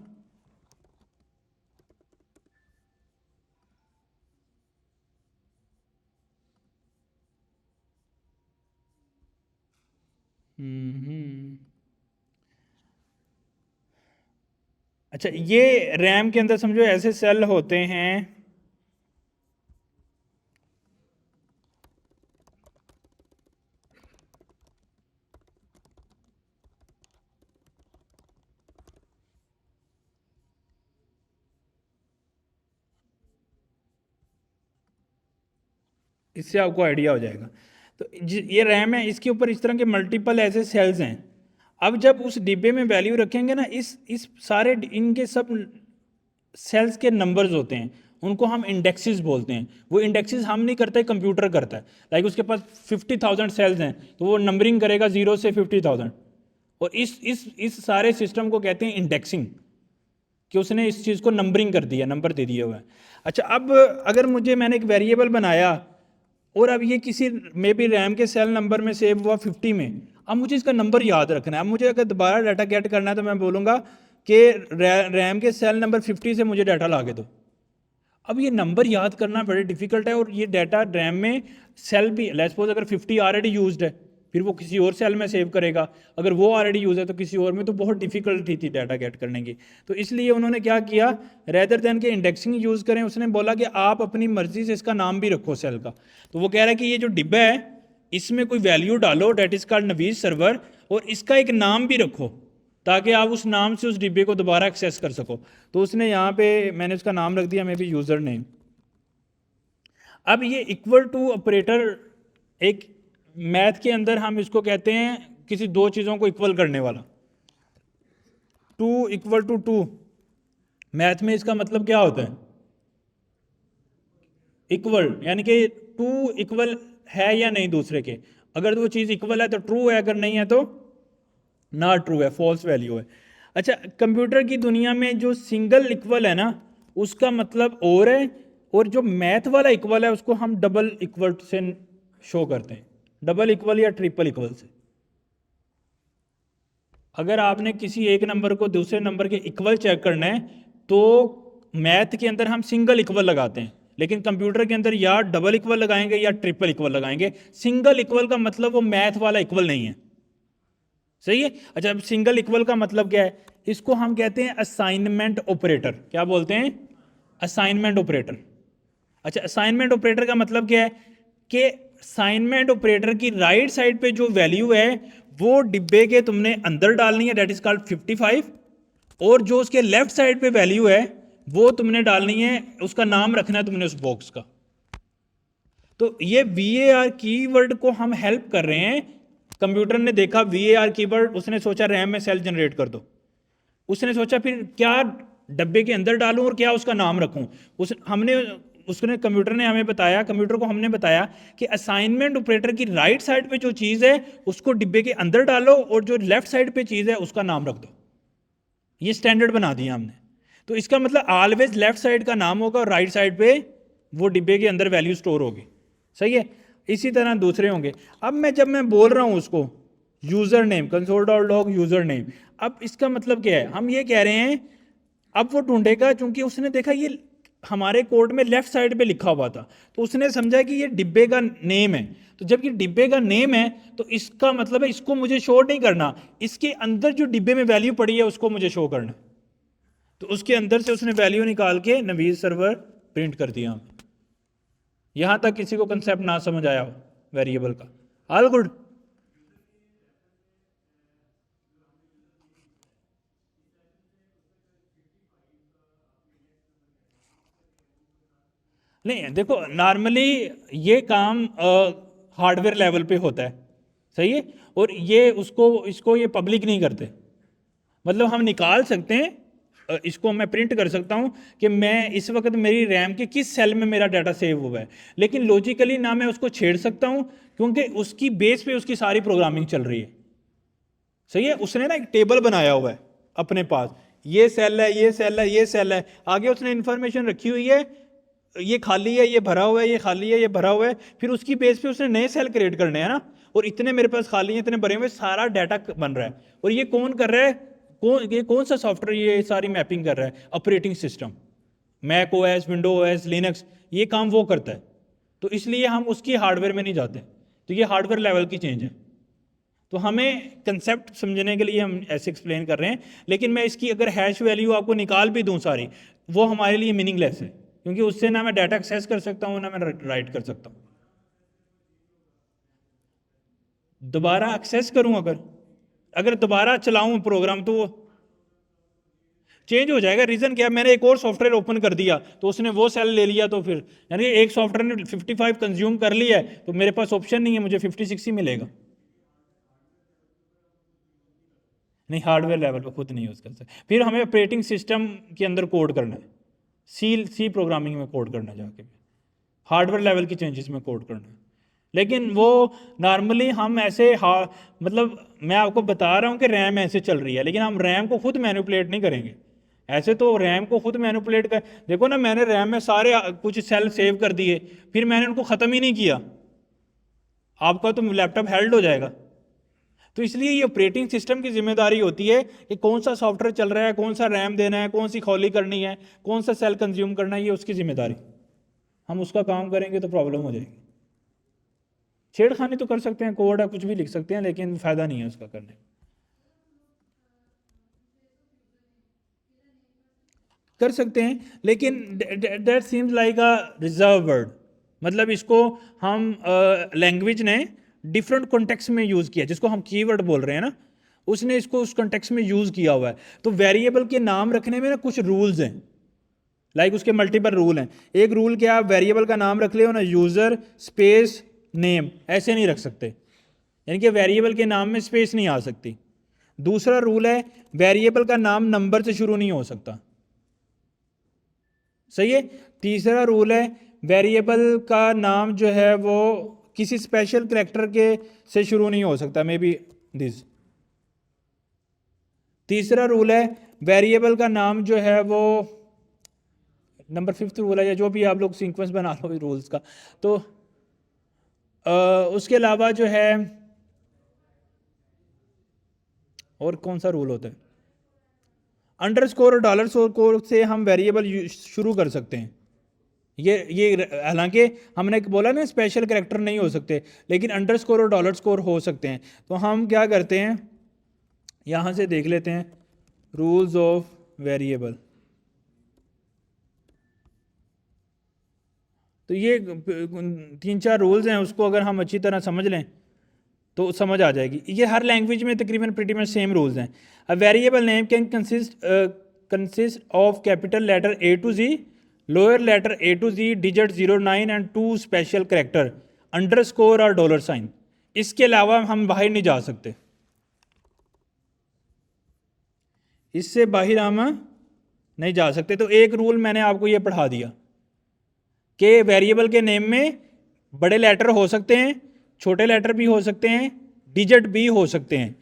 अच्छा, ये रैम के अंदर समझो ऐसे सेल होते हैं, इससे आपको आइडिया हो जाएगा। तो ये रैम है, इसके ऊपर इस तरह के मल्टीपल ऐसे सेल्स हैं। अब जब उस डिब्बे में वैल्यू रखेंगे ना, इस सारे इनके सब सेल्स के नंबर्स होते हैं, उनको हम इंडेक्सेस बोलते हैं। वो इंडेक्सेस हम नहीं करते, कंप्यूटर करता है। लाइक उसके पास 50,000 सेल्स हैं तो वो नंबरिंग करेगा 0 से 50,000, और इस सारे सिस्टम को कहते हैं इंडेक्सिंग, कि उसने इस चीज़ को नंबरिंग कर दिया, नंबर दे दिया हुआ है। अच्छा, अब अगर मैंने एक वेरिएबल बनाया और अब ये किसी मे बी रैम के सेल नंबर में सेव हुआ 50 में, अब मुझे इसका नंबर याद रखना है। अब मुझे अगर दोबारा डाटा गेट करना है तो मैं बोलूँगा कि रैम के सेल नंबर 50 से मुझे डाटा ला के दो। अब ये नंबर याद करना बड़े डिफिकल्ट है, और ये डाटा रैम में सेल भी, लेट्स सपोज अगर 50 ऑलरेडी यूज्ड है, फिर वो किसी और सेल में सेव करेगा, अगर वो ऑलरेडी यूज है तो किसी और में, तो बहुत डिफिकल्ट थी डाटा गेट करने की। तो इसलिए उन्होंने क्या किया, रेदर देन के इंडेक्सिंग यूज़ करें, उसने बोला कि आप अपनी मर्जी से इसका नाम भी रखो सेल का। तो वो कह रहा है कि ये जो डिब्बा है इसमें कोई वैल्यू डालो, डेट इज़ कॉल्ड नवीज सर्वर, और इसका एक नाम भी रखो ताकि आप उस नाम से उस डिब्बे को दोबारा एक्सेस कर सको। तो उसने यहाँ पे मैंने उसका नाम रख दिया मे बी यूज़र नेम। अब ये इक्वल टू ऑपरेटर, एक मैथ के अंदर हम इसको कहते हैं किसी दो चीज़ों को इक्वल करने वाला। 2 इक्वल टू 2 मैथ में इसका मतलब क्या होता है, इक्वल, यानी कि 2 इक्वल है या नहीं दूसरे के। अगर तो वो चीज़ इक्वल है तो ट्रू है, अगर नहीं है तो नॉट ट्रू है, फॉल्स वैल्यू है। अच्छा, कंप्यूटर की दुनिया में जो सिंगल इक्वल है ना उसका मतलब और है, और जो मैथ वाला इक्वल है उसको हम डबल इक्वल से शो करते हैं, डबल इक्वल या ट्रिपल इक्वल से। अगर आपने किसी एक नंबर को दूसरे नंबर के इक्वल चेक करना है तो मैथ के अंदर हम सिंगल इक्वल लगाते हैं, लेकिन कंप्यूटर के अंदर या डबल इक्वल लगाएंगे या ट्रिपल इक्वल लगाएंगे। सिंगल इक्वल का मतलब वो मैथ वाला इक्वल नहीं है, सही है। अच्छा, अब सिंगल इक्वल का मतलब क्या है, इसको हम कहते हैं असाइनमेंट ऑपरेटर। क्या बोलते हैं, असाइनमेंट ऑपरेटर। अच्छा, असाइनमेंट ऑपरेटर का मतलब क्या है कि असाइनमेंट ऑपरेटर की राइट साइड पे जो वैल्यू है वो डिब्बे के तुमने अंदर डालनी है, डेट इज कॉल्ड 55, और जो उसके लेफ्ट साइड पे वैल्यू है वो तुमने डालनी है, उसका नाम रखना है तुमने उस बॉक्स का। तो ये VAR कीवर्ड को हम हेल्प कर रहे हैं। कंप्यूटर ने देखा VAR कीवर्ड, उसने सोचा रैम में सेल जनरेट कर दो, उसने सोचा फिर क्या डब्बे के अंदर डालूं और क्या उसका नाम रखूं। उसने कंप्यूटर ने हमें बताया, कंप्यूटर को हमने बताया कि असाइनमेंट ऑपरेटर की राइट साइड पे जो चीज़ है उसको डिब्बे के अंदर डालो, और जो लेफ्ट साइड पे चीज़ है उसका नाम रख दो। ये स्टैंडर्ड बना दिया हमने। तो इसका मतलब ऑलवेज लेफ्ट साइड का नाम होगा और राइट साइड पे वो डिब्बे के अंदर वैल्यू स्टोर होगी, सही है। इसी तरह दूसरे होंगे। अब जब मैं बोल रहा हूँ उसको user name, console.log user name, अब इसका मतलब क्या है, हम ये कह रहे हैं अब वो ढूंढेगा, चूंकि उसने देखा ये हमारे कोड में लेफ्ट साइड पे लिखा हुआ था, तो उसने समझा कि ये डिब्बे का नेम है। तो जब ये डिब्बे का नेम है तो इसका मतलब है इसको मुझे शो नहीं करना, इसके अंदर जो डिब्बे में वैल्यू पड़ी है उसको मुझे शो करना। तो उसके अंदर से उसने वैल्यू निकाल के नवीज सर्वर प्रिंट कर दिया। यहां तक किसी को कंसेप्ट ना समझ आया हो वेरिएबल का, ऑल गुड। नहीं देखो, नॉर्मली ये काम हार्डवेयर लेवल पे होता है, सही है, और ये इसको ये पब्लिक नहीं करते। मतलब हम निकाल सकते हैं, इसको मैं प्रिंट कर सकता हूं कि मैं इस वक्त मेरी रैम के किस सेल में मेरा डाटा सेव हुआ है, लेकिन लॉजिकली ना मैं उसको छेड़ सकता हूं क्योंकि उसकी बेस पे उसकी सारी प्रोग्रामिंग चल रही है, सही है। उसने ना एक टेबल बनाया हुआ है अपने पास, ये सेल है, ये सेल है, ये सेल है, आगे उसने इंफॉर्मेशन रखी हुई है, ये खाली है, ये भरा हुआ है, ये खाली है, ये भरा हुआ है, फिर उसकी बेस पे उसने नए सेल क्रिएट करने हैं ना, और इतने मेरे पास खाली हैं, इतने भरे हुए, सारा डाटा बन रहा है। और ये कौन कर रहा है, ये कौन सा सॉफ्टवेयर ये सारी मैपिंग कर रहा है, operating system, mac OS, window OS, Linux, ये काम वो करता है। तो इसलिए हम उसकी हार्डवेयर में नहीं जाते। तो ये हार्डवेयर लेवल की चेंज है। तो हमें कंसेप्ट समझने के लिए हम ऐसे एक्सप्लेन कर रहे हैं, लेकिन मैं इसकी अगर हैश वैल्यू आपको निकाल भी दूं सारी, वो हमारे लिए मीनिंगलेस है, क्योंकि उससे ना मैं डाटा एक्सेस कर सकता हूं ना मैं राइट कर सकता हूं। दोबारा एक्सेस करूं, अगर दोबारा चलाऊं प्रोग्राम तो वो चेंज हो जाएगा। रीजन क्या है, मैंने एक और सॉफ्टवेयर ओपन कर दिया तो उसने वो सेल ले लिया, तो फिर यानी एक सॉफ्टवेयर ने 55 कंज्यूम कर लिया है, तो मेरे पास ऑप्शन नहीं है, मुझे 56 ही मिलेगा। नहीं, हार्डवेयर लेवल पर खुद नहीं यूज़ कर सकते। फिर हमें ऑपरेटिंग सिस्टम के अंदर कोड करना है, सी प्रोग्रामिंग में कोड करना है, जाके हार्डवेयर लेवल की चेंजेस में कोड करना है। लेकिन वो नॉर्मली हम ऐसे मतलब मैं आपको बता रहा हूँ कि रैम ऐसे चल रही है, लेकिन हम रैम को खुद मैनिपुलेट नहीं करेंगे। ऐसे तो रैम को खुद मैनिपुलेट कर, देखो ना, मैंने रैम में सारे कुछ सेल सेव कर दिए, फिर मैंने उनको ख़त्म ही नहीं किया, आपका तो लैपटॉप हेल्ड हो जाएगा। तो इसलिए ये ऑपरेटिंग सिस्टम की जिम्मेदारी होती है कि कौन सा सॉफ्टवेयर चल रहा है, कौन सा रैम देना है, कौन सी खौली करनी है, कौन सा सेल कंज्यूम करना है, ये उसकी जिम्मेदारी। हम उसका काम करेंगे तो प्रॉब्लम हो जाएगी। छेड़खानी तो कर सकते हैं, कोड है, कुछ भी लिख सकते हैं, लेकिन फ़ायदा नहीं है उसका करने। कर सकते हैं, लेकिन that seems like a reserve word. मतलब इसको हम लैंग्वेज ने डिफरेंट कॉन्टेक्स्ट में यूज़ किया, जिसको हम कीवर्ड बोल रहे हैं ना, उसने इसको उस कॉन्टेक्स्ट में यूज़ किया हुआ है। तो वेरिएबल के नाम रखने में ना कुछ रूल्स हैं, लाइक उसके मल्टीपल रूल हैं। एक रूल क्या, आप वेरिएबल का नाम रख ले हो ना, यूज़र स्पेस नेम, ऐसे नहीं रख सकते, यानी कि वेरिएबल के नाम में स्पेस नहीं आ सकती। दूसरा रूल है, वेरिएबल का नाम नंबर से शुरू नहीं हो सकता, सही है। तीसरा रूल है, वेरिएबल का नाम जो है वो किसी स्पेशल कैरेक्टर के से शुरू नहीं हो सकता, मे बी दिस। तीसरा रूल है, वेरिएबल का नाम जो है वो, नंबर 5th रूल है, या जो भी आप लोग सीक्वेंस बना लो रूल्स का। तो उसके अलावा जो है और कौन सा रूल होता है, अंडरस्कोर और डॉलर स्कोर से हम वेरिएबल शुरू कर सकते हैं। ये हालांकि हमने बोला ना स्पेशल कैरेक्टर नहीं हो सकते, लेकिन अंडरस्कोर और डॉलर स्कोर हो सकते हैं। तो हम क्या करते हैं, यहाँ से देख लेते हैं रूल्स ऑफ वेरिएबल। तो ये 3-4 रूल्स हैं, उसको अगर हम अच्छी तरह समझ लें तो समझ आ जाएगी। ये हर लैंग्वेज में तकरीबन प्रीटी मच सेम रूल्स हैं। A variable name can consist of capital letter A to Z, lower letter A to Z, digit 09 and 2 special character, underscore और डॉलर साइन। इसके अलावा हम बाहर नहीं जा सकते, इससे बाहर हम नहीं जा सकते। तो एक रूल मैंने आपको ये पढ़ा दिया कि वेरिएबल के नेम में बड़े लेटर हो सकते हैं, छोटे लेटर भी हो सकते हैं, डिजिट भी हो सकते हैं,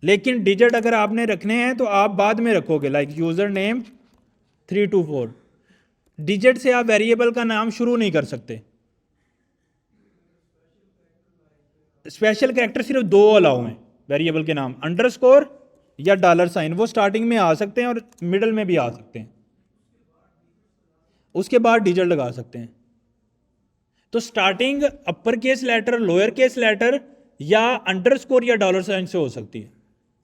लेकिन डिजिट अगर आपने रखने हैं तो आप बाद में रखोगे, लाइक यूज़र नेम 324। डिजिट से आप वेरिएबल का नाम शुरू नहीं कर सकते। स्पेशल कैरेक्टर सिर्फ 2 अलाउ हैं वेरिएबल के नाम, अंडरस्कोर या डॉलर साइन। वो स्टार्टिंग में आ सकते हैं और मिडल में भी आ सकते हैं, उसके बाद डिजिट लगा सकते हैं। तो starting upper case letter, lower case letter या अंडरस्कोर या डॉलर साइन से हो सकती है।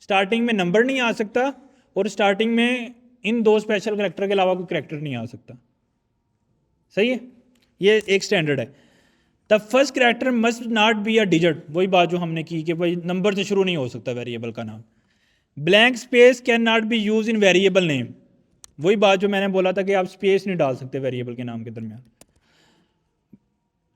स्टार्टिंग में नंबर नहीं आ सकता, और स्टार्टिंग में इन 2 स्पेशल कैरेक्टर के अलावा कोई कैरेक्टर नहीं आ सकता, सही है। ये एक स्टैंडर्ड है। The first character must not be a digit, वही बात जो हमने की कि भाई नंबर से शुरू नहीं हो सकता वेरिएबल का नाम। Blank space can not be use in variable name, वही बात जो मैंने बोला था कि आप स्पेस नहीं डाल सकते वेरिएबल के नाम के दरमियान।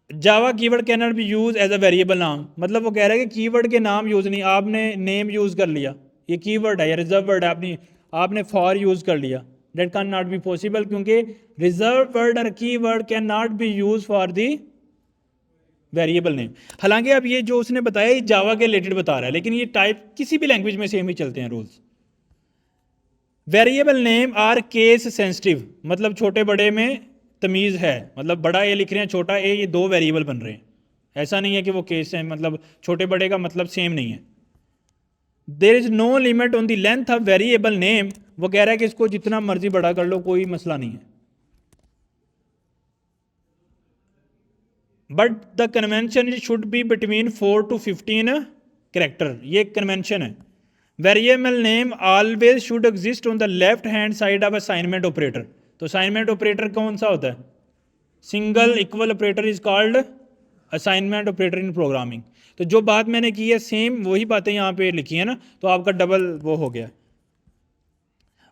Java keyword can not be use as a variable नाम, मतलब वो कह रहा है कि कीवर्ड के नाम यूज नहीं, आपने नेम यूज कर लिया, ये कीवर्ड है या रिजर्व वर्ड है, आपने फॉर यूज कर लिया, that can not be possible, क्योंकि रिजर्व वर्ड और keyword can not be use for the variable name. हालांकि अब ये जो उसने बताया ये जावा के रिलेटेड बता रहा है, लेकिन ये टाइप किसी भी लैंग्वेज में सेम ही चलते हैं rules. Variable name are case sensitive, मतलब छोटे बड़े में तमीज़ है, मतलब बड़ा ए लिख रहे हैं, छोटा ए, ये 2 वेरिएबल बन रहे हैं। ऐसा नहीं है कि वो केस है, मतलब छोटे बड़े का मतलब सेम नहीं है। There is no limit on the length of variable name, वो कह रहा है कि इसको जितना मर्जी बड़ा कर लो, कोई मसला नहीं है। But the convention should be between 4 to 15 character, ये कन्वेंशन है। Variable name always should exist on the left hand side of assignment operator. तो असाइनमेंट ऑपरेटर कौन सा होता है, single equal operator is called assignment operator in programming. तो जो बात मैंने की है सेम वही बातें यहाँ पे लिखी है ना, तो आपका डबल वो हो गया।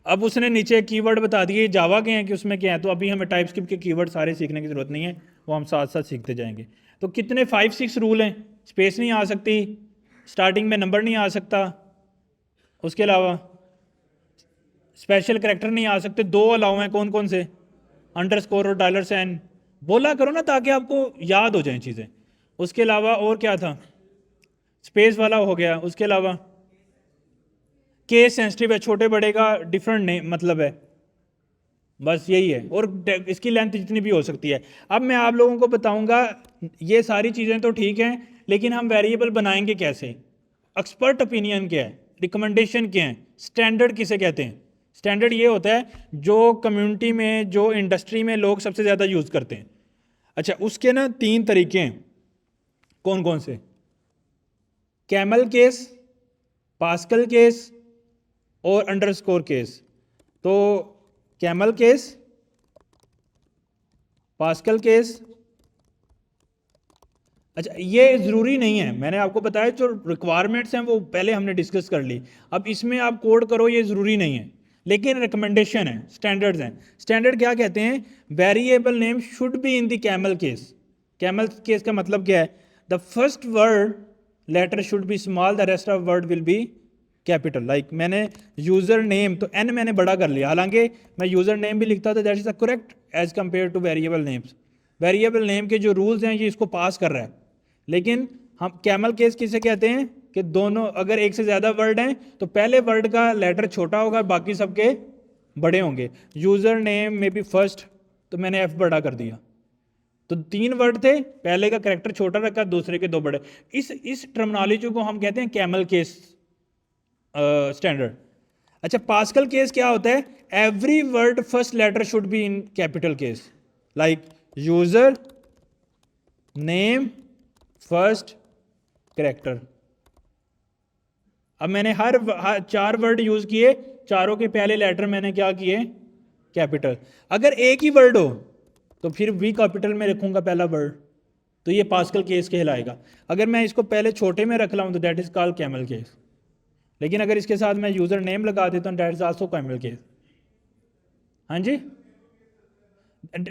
अब उसने नीचे कीवर्ड बता दिए जावा के हैं कि उसमें क्या है, तो अभी हमें टाइपस्क्रिप्ट के कीवर्ड सारे सीखने की ज़रूरत नहीं है, वो हम साथ साथ सीखते जाएंगे। तो कितने 5-6 रूल हैं, स्पेस नहीं आ सकती, स्टार्टिंग में नंबर नहीं आ सकता, उसके अलावा स्पेशल कैरेक्टर नहीं आ सकते, 2 अलाउ हैं, कौन कौन से, अंडरस्कोर और डॉलर साइन। बोला करो ना ताकि आपको याद हो जाएं चीज़ें। उसके अलावा और क्या था, स्पेस वाला हो गया। उसके अलावा केस सेंसिटिव है, छोटे बड़े का डिफरेंट मतलब है, बस यही है, और इसकी लेंथ जितनी भी हो सकती है। अब मैं आप लोगों को बताऊंगा, ये सारी चीज़ें तो ठीक हैं, लेकिन हम वेरिएबल बनाएंगे कैसे। एक्सपर्ट ओपिनियन क्या है, रिकमेंडेशन क्या है, स्टैंडर्ड किसे कहते हैं? स्टैंडर्ड ये होता है जो कम्युनिटी में, जो इंडस्ट्री में लोग सबसे ज़्यादा यूज़ करते हैं। अच्छा, उसके ना 3 तरीके हैं। कौन कौन से? कैमल केस, पास्कल केस और अंडरस्कोर केस। तो कैमल केस, पास्कल केस, अच्छा ये ज़रूरी नहीं है, मैंने आपको बताया जो रिक्वायरमेंट्स हैं वो पहले हमने डिस्कस कर ली। अब इसमें आप कोड करो ये ज़रूरी नहीं है, लेकिन रिकमेंडेशन है, स्टैंडर्ड्स हैं। स्टैंडर्ड क्या कहते हैं? Variable name should be in the camel case. Camel case का मतलब क्या है? The first word letter should be small, the rest of word will be capital. Like मैंने यूज़र नेम, तो एन मैंने बड़ा कर लिया, हालांकि मैं यूज़र नेम भी लिखता था, that is the correct as compare to variable names. Variable name के जो रूल्स हैं ये इसको पास कर रहा है। लेकिन हम कैमल केस किसे कहते हैं कि दोनों, अगर एक से ज़्यादा वर्ड हैं तो पहले वर्ड का लेटर छोटा होगा, बाकी सबके बड़े होंगे। यूज़र नेम में भी फर्स्ट, तो मैंने एफ बड़ा कर दिया। तो 3 वर्ड थे, पहले का करेक्टर छोटा रखा, दूसरे के 2 बड़े। इस टर्मिनोलॉजी को हम कहते हैं कैमल केस स्टैंडर्ड। अच्छा, पास्कल केस क्या होता है? Every word first letter should be in capital case, like user name first character. अब मैंने हर 4 वर्ड यूज किए, चारों के पहले लेटर मैंने क्या किए? कैपिटल। अगर एक ही वर्ड हो तो फिर भी कैपिटल में रखूंगा पहला वर्ड, तो ये पास्कल केस कहलाएगा। अगर मैं इसको पहले छोटे में रख लाऊं तो that is called camel case. लेकिन अगर इसके साथ मैं यूजर नेम लगा देता हूं, that is also camel case. हाँ जी,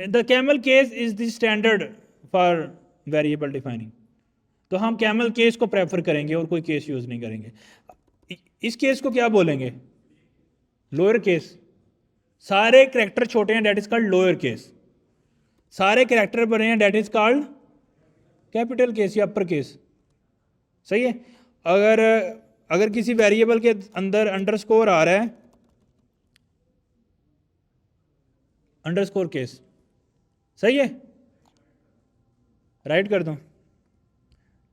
the camel case is the standard for variable defining. तो हम कैमल केस को प्रेफर करेंगे और कोई केस यूज नहीं करेंगे। इस केस को क्या बोलेंगे? Lower case. सारे कैरेक्टर छोटे हैं, that is called lower case. सारे कैरेक्टर बड़े हैं, that is called capital case या अपर केस। सही है। अगर अगर किसी वेरिएबल के अंदर अंडरस्कोर आ रहा है, अंडरस्कोर केस, सही है, राइट कर दूं।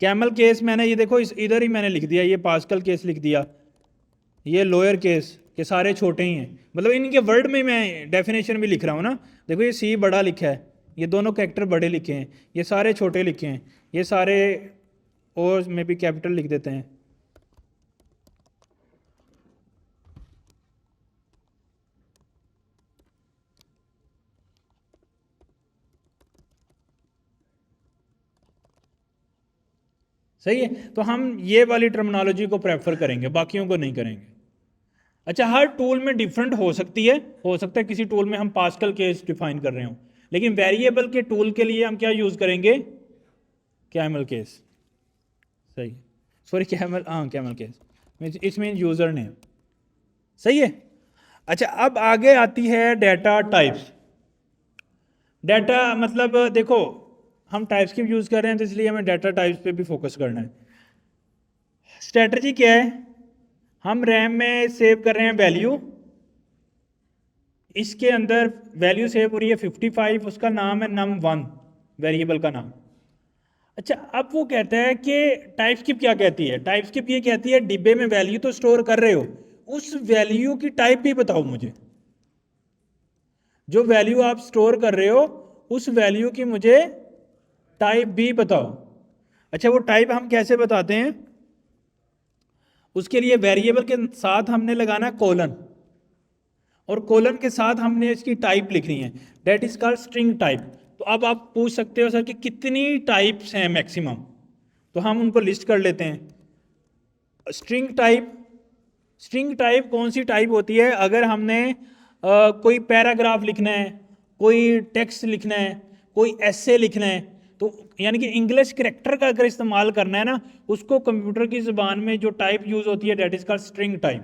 कैमल केस मैंने ये देखो इधर ही मैंने लिख दिया, ये पास्कल केस लिख दिया, ये लोअर केस के सारे छोटे ही हैं। मतलब इनके वर्ड में मैं डेफिनेशन भी लिख रहा हूँ ना, देखो ये सी बड़ा लिखा है, ये दोनों कैरेक्टर बड़े लिखे हैं, ये सारे छोटे लिखे हैं, ये सारे और में भी कैपिटल लिख देते हैं। सही है। तो हम ये वाली टर्मिनोलॉजी को प्रेफर करेंगे, बाकियों को नहीं करेंगे। अच्छा, हर टूल में डिफरेंट हो सकती है, हो सकता है किसी टूल में हम पास्कल केस डिफाइन कर रहे हो, लेकिन वेरिएबल के टूल के लिए हम क्या यूज करेंगे? Camel case. सही, सॉरी कैमल, हाँ कैमल केस, इसमें यूजर नेम। सही है। अच्छा, अब आगे आती है डेटा टाइप्स। डेटा मतलब देखो, हम टाइप्स की यूज कर रहे हैं तो इसलिए हमें डेटा टाइप्स पे भी फोकस करना है। स्ट्रेटजी क्या है? हम रैम में सेव कर रहे हैं वैल्यू, इसके अंदर वैल्यू सेव हो रही है 55, उसका नाम है num1, वेरिएबल का नाम। अच्छा, अब वो कहता है कि टाइपस्क्रिप्ट क्या कहती है? टाइपस्क्रिप्ट ये कहती है डिब्बे में वैल्यू तो स्टोर कर रहे हो, उस वैल्यू की टाइप भी बताओ मुझे। जो वैल्यू आप स्टोर कर रहे हो उस वैल्यू की मुझे टाइप भी बताओ। अच्छा, वो टाइप हम कैसे बताते हैं? उसके लिए वेरिएबल के साथ हमने लगाना कोलन, और कोलन के साथ हमने इसकी टाइप लिखनी है, that is called string type. तो अब आप पूछ सकते हो सर कि कितनी टाइप्स हैं मैक्सिमम, तो हम उनको लिस्ट कर लेते हैं। स्ट्रिंग टाइप, स्ट्रिंग टाइप कौन सी टाइप होती है? अगर हमने कोई पैराग्राफ लिखना है, कोई टेक्स्ट लिखना है, कोई एसे लिखना है, तो यानी कि इंग्लिश करैक्टर का अगर इस्तेमाल करना है ना, उसको कंप्यूटर की ज़बान में जो टाइप यूज़ होती है that is called string type.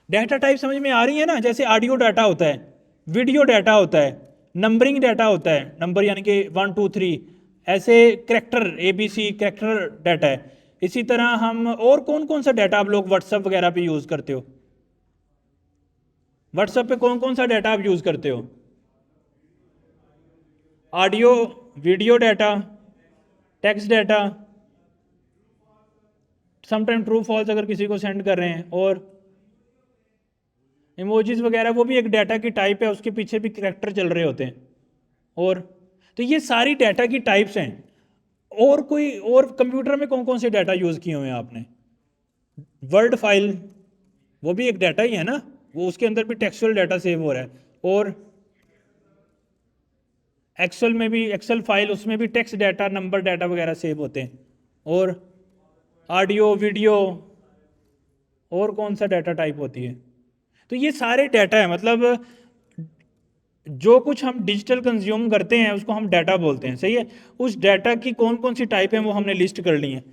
Data type समझ में आ रही है ना? जैसे ऑडियो डाटा होता है, वीडियो डाटा होता है, नंबरिंग डाटा होता है, नंबर यानी कि 1 2 3, ऐसे करैक्टर ABC करैक्टर डाटा है। इसी तरह हम और कौन कौन सा डाटा आप लोग व्हाट्सएप वगैरह पे यूज़ करते हो? व्हाट्सएप पे कौन कौन सा डाटा आप यूज़ करते हो? Audio, video data, text data, sometime true false अगर किसी को सेंड कर रहे हैं, और इमोजीज वगैरह वो भी एक डाटा की टाइप है, उसके पीछे भी करैक्टर चल रहे होते हैं। और तो ये सारी डाटा की टाइप्स हैं। और कोई और कंप्यूटर में कौन कौन से डाटा यूज़ किए हुए हैं आपने? वर्ड फाइल, वो भी एक डाटा ही है ना, वो उसके अंदर भी टेक्सचुअल डाटा सेव हो रहा है। और एक्सेल में भी, एक्सेल फाइल, उसमें भी टेक्स्ट डाटा, नंबर डाटा वगैरह सेव होते हैं। और ऑडियो, वीडियो, और कौन सा डाटा टाइप होती है? तो ये सारे डाटा है, मतलब जो कुछ हम डिजिटल कंज्यूम करते हैं उसको हम डाटा बोलते हैं, सही है। उस डाटा की कौन कौन सी टाइप है वो हमने लिस्ट कर ली है।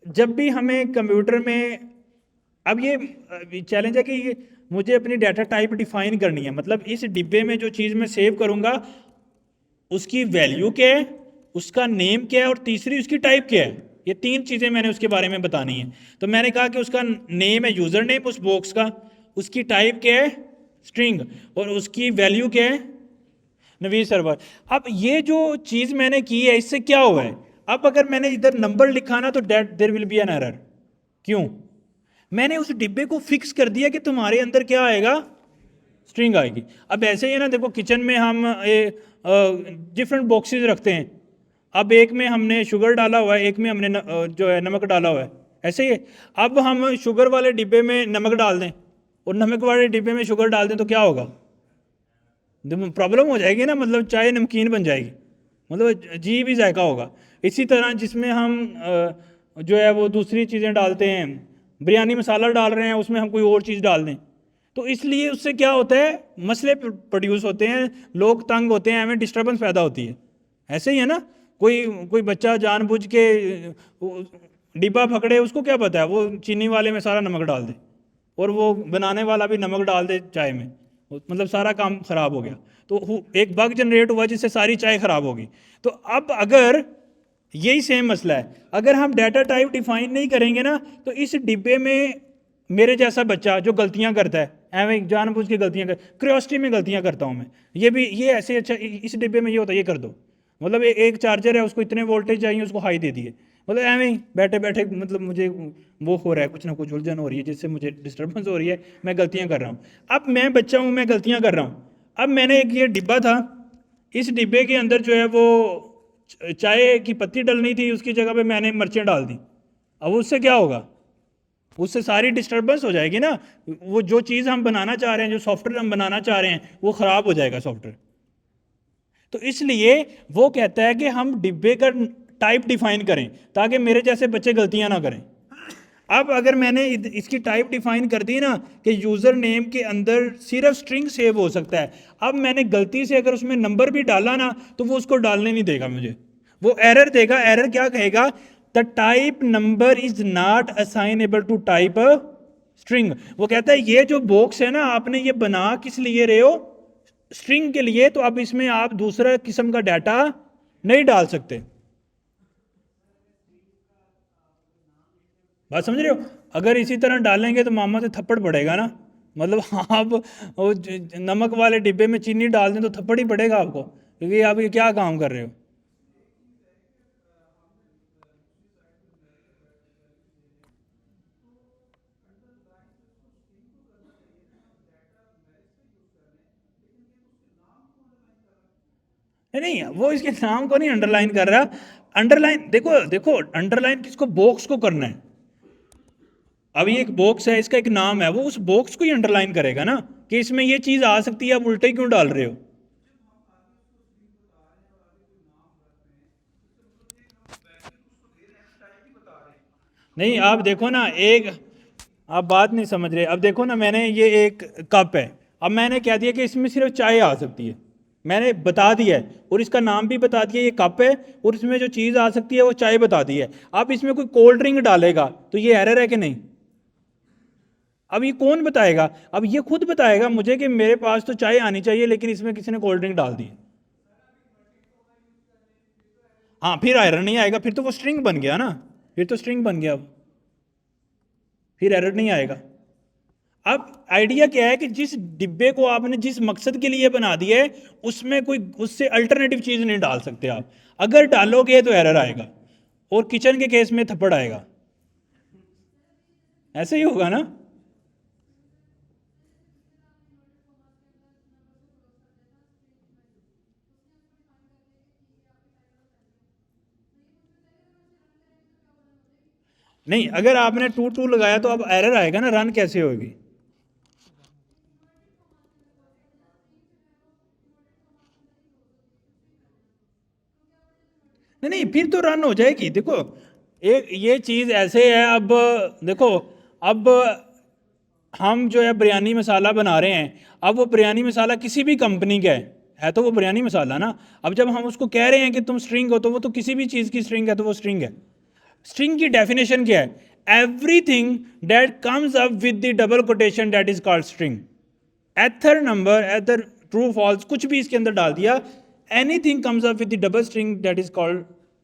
जब भी हमें कंप्यूटर में, अब ये चैलेंज है कि मुझे अपनी डाटा टाइप डिफाइन करनी है, मतलब इस डिब्बे में जो चीज़ मैं सेव करूँगा उसकी वैल्यू क्या है, उसका नेम क्या है, और तीसरी उसकी टाइप क्या है। ये तीन चीज़ें मैंने उसके बारे में बतानी है। तो मैंने कहा कि उसका नेम है यूज़र नेम उस बॉक्स का, उसकी टाइप क्या है स्ट्रिंग, और उसकी वैल्यू क्या है नवीद सर्वर। अब ये जो चीज़ मैंने की है इससे क्या हुआ है, अब अगर मैंने इधर नंबर लिखा ना तो that there will be an error. क्यों? मैंने उस डिब्बे को फिक्स कर दिया कि तुम्हारे अंदर क्या आएगा, स्ट्रिंग आएगी। अब ऐसे ही है ना, देखो किचन में हम डिफरेंट बॉक्सेस रखते हैं। अब एक में हमने शुगर डाला हुआ है, एक में हमने जो है नमक डाला हुआ है, ऐसे ही है। अब हम शुगर वाले डिब्बे में नमक डाल दें और नमक वाले डिब्बे में शुगर डाल दें तो क्या होगा? प्रॉब्लम हो जाएगी ना, मतलब चाय नमकीन बन जाएगी, मतलब अजीब ही जायका होगा। इसी तरह जिसमें हम जो है वो दूसरी चीज़ें डालते हैं, बिरयानी मसाला डाल रहे हैं उसमें हम कोई और चीज़ डाल दें, तो इसलिए उससे क्या होता है, मसले प्रोड्यूस होते हैं, लोग तंग होते हैं, हमें डिस्टर्बेंस पैदा होती है। ऐसे ही है ना, कोई कोई बच्चा जानबूझ के डिब्बा पकड़े, उसको क्या पता है, वो चीनी वाले में सारा नमक डाल दे और वो बनाने वाला भी नमक डाल दे चाय में, मतलब सारा काम ख़राब हो गया। तो एक बग जनरेट हुआ जिससे सारी चाय ख़राब होगी। तो अब अगर यही सेम मसला है, अगर हम डाटा टाइप डिफाइन नहीं करेंगे ना, तो इस डिब्बे में मेरे जैसा बच्चा जो गलतियां करता है, एवं जानबूझ के गलतियां कर, क्यूरियोसिटी में गलतियां करता हूं मैं, ये भी ये ऐसे, अच्छा इस डिब्बे में ये होता है, ये कर दो, मतलब एक चार्जर है उसको इतने वोल्टेज चाहिए, उसको हाई दे दिए, मतलब एवं ही बैठे बैठे मतलब मुझे वो हो रहा है, कुछ ना कुछ उलझन हो रही है जिससे मुझे डिस्टर्बेंस हो रही है, मैं गलतियां कर रहा हूँ। अब मैं बच्चा हूँ, मैं गलतियां कर रहा हूँ। अब मैंने एक ये डिब्बा था, इस डिब्बे के अंदर जो है वो चाय की पत्ती डलनी थी, उसकी जगह पे मैंने मिर्चें डाल दी। अब उससे क्या होगा, उससे सारी डिस्टर्बेंस हो जाएगी ना, वो जो चीज़ हम बनाना चाह रहे हैं, जो सॉफ्टवेयर हम बनाना चाह रहे हैं, वो ख़राब हो जाएगा सॉफ्टवेयर। तो इसलिए वो कहता है कि हम डिब्बे का टाइप डिफाइन करें ताकि मेरे जैसे बच्चे गलतियां ना करें। अब अगर मैंने इसकी टाइप डिफाइन कर दी ना कि यूज़र नेम के अंदर सिर्फ स्ट्रिंग सेव हो सकता है, अब मैंने गलती से अगर उसमें नंबर भी डाला ना तो वो उसको डालने नहीं देगा मुझे, वो एरर देगा। एरर क्या कहेगा, the type number is not assignable to type string. वो कहता है ये जो बॉक्स है ना, आपने ये बना किस लिए रहे हो, स्ट्रिंग के लिए, तो अब इसमें आप दूसरा किस्म का डाटा नहीं डाल सकते। बात समझ रहे हो? अगर इसी तरह डालेंगे तो मामा से थप्पड़ पड़ेगा ना, मतलब आप वो नमक वाले डिब्बे में चीनी डाल दें तो थप्पड़ ही पड़ेगा आपको, क्योंकि आप ये क्या काम कर रहे हो। नहीं नहीं, वो इसके नाम को नहीं अंडरलाइन कर रहा। अंडरलाइन देखो देखो, अंडरलाइन किसको, बॉक्स को करना है। अब ये एक बॉक्स है, इसका एक नाम है, वो उस बॉक्स को ही अंडरलाइन करेगा ना कि इसमें ये चीज़ आ सकती है, आप उल्टे क्यों डाल रहे हो। नहीं आप देखो ना, एक आप बात नहीं समझ रहे। अब देखो ना, मैंने ये एक कप है, अब मैंने कह दिया कि इसमें सिर्फ चाय आ सकती है, मैंने बता दिया है, और इसका नाम भी बता दिया ये कप है, और इसमें जो चीज़ आ सकती है वो चाय बता दी है। अब इसमें कोई कोल्ड ड्रिंक डालेगा तो ये एरर है कि नहीं? अब ये कौन बताएगा? अब ये खुद बताएगा मुझे कि मेरे पास तो चाय आनी चाहिए लेकिन इसमें किसी ने कोल्ड ड्रिंक डाल दी। हाँ फिर एरर नहीं आएगा, फिर तो वो स्ट्रिंग बन गया ना, फिर तो स्ट्रिंग बन गया, अब फिर एरर नहीं आएगा। अब आइडिया क्या है कि जिस डिब्बे को आपने जिस मकसद के लिए बना दिया है उसमें कोई उससे अल्टरनेटिव चीज़ नहीं डाल सकते आप। अगर डालोगे तो एरर आएगा और किचन के केस में थप्पड़ आएगा। ऐसे ही होगा ना। नहीं, अगर आपने 2 लगाया तो अब एरर आएगा ना, रन कैसे होगी? नहीं नहीं, फिर तो रन हो जाएगी। देखो, एक ये चीज़ ऐसे है, अब देखो, अब हम जो है बिरयानी मसाला बना रहे हैं, अब वो बिरयानी मसाला किसी भी कंपनी का है तो वो बिरयानी मसाला ना। अब जब हम उसको कह रहे हैं कि तुम स्ट्रिंग हो, तो वो तो किसी भी चीज़ की स्ट्रिंग है, तो वो स्ट्रिंग है। स्ट्रिंग की डेफिनेशन क्या है? Everything that comes up with the double quotation that is called string. Either number, either true false, कुछ भी इसके अंदर डाल दिया, anything comes up with the double string that is called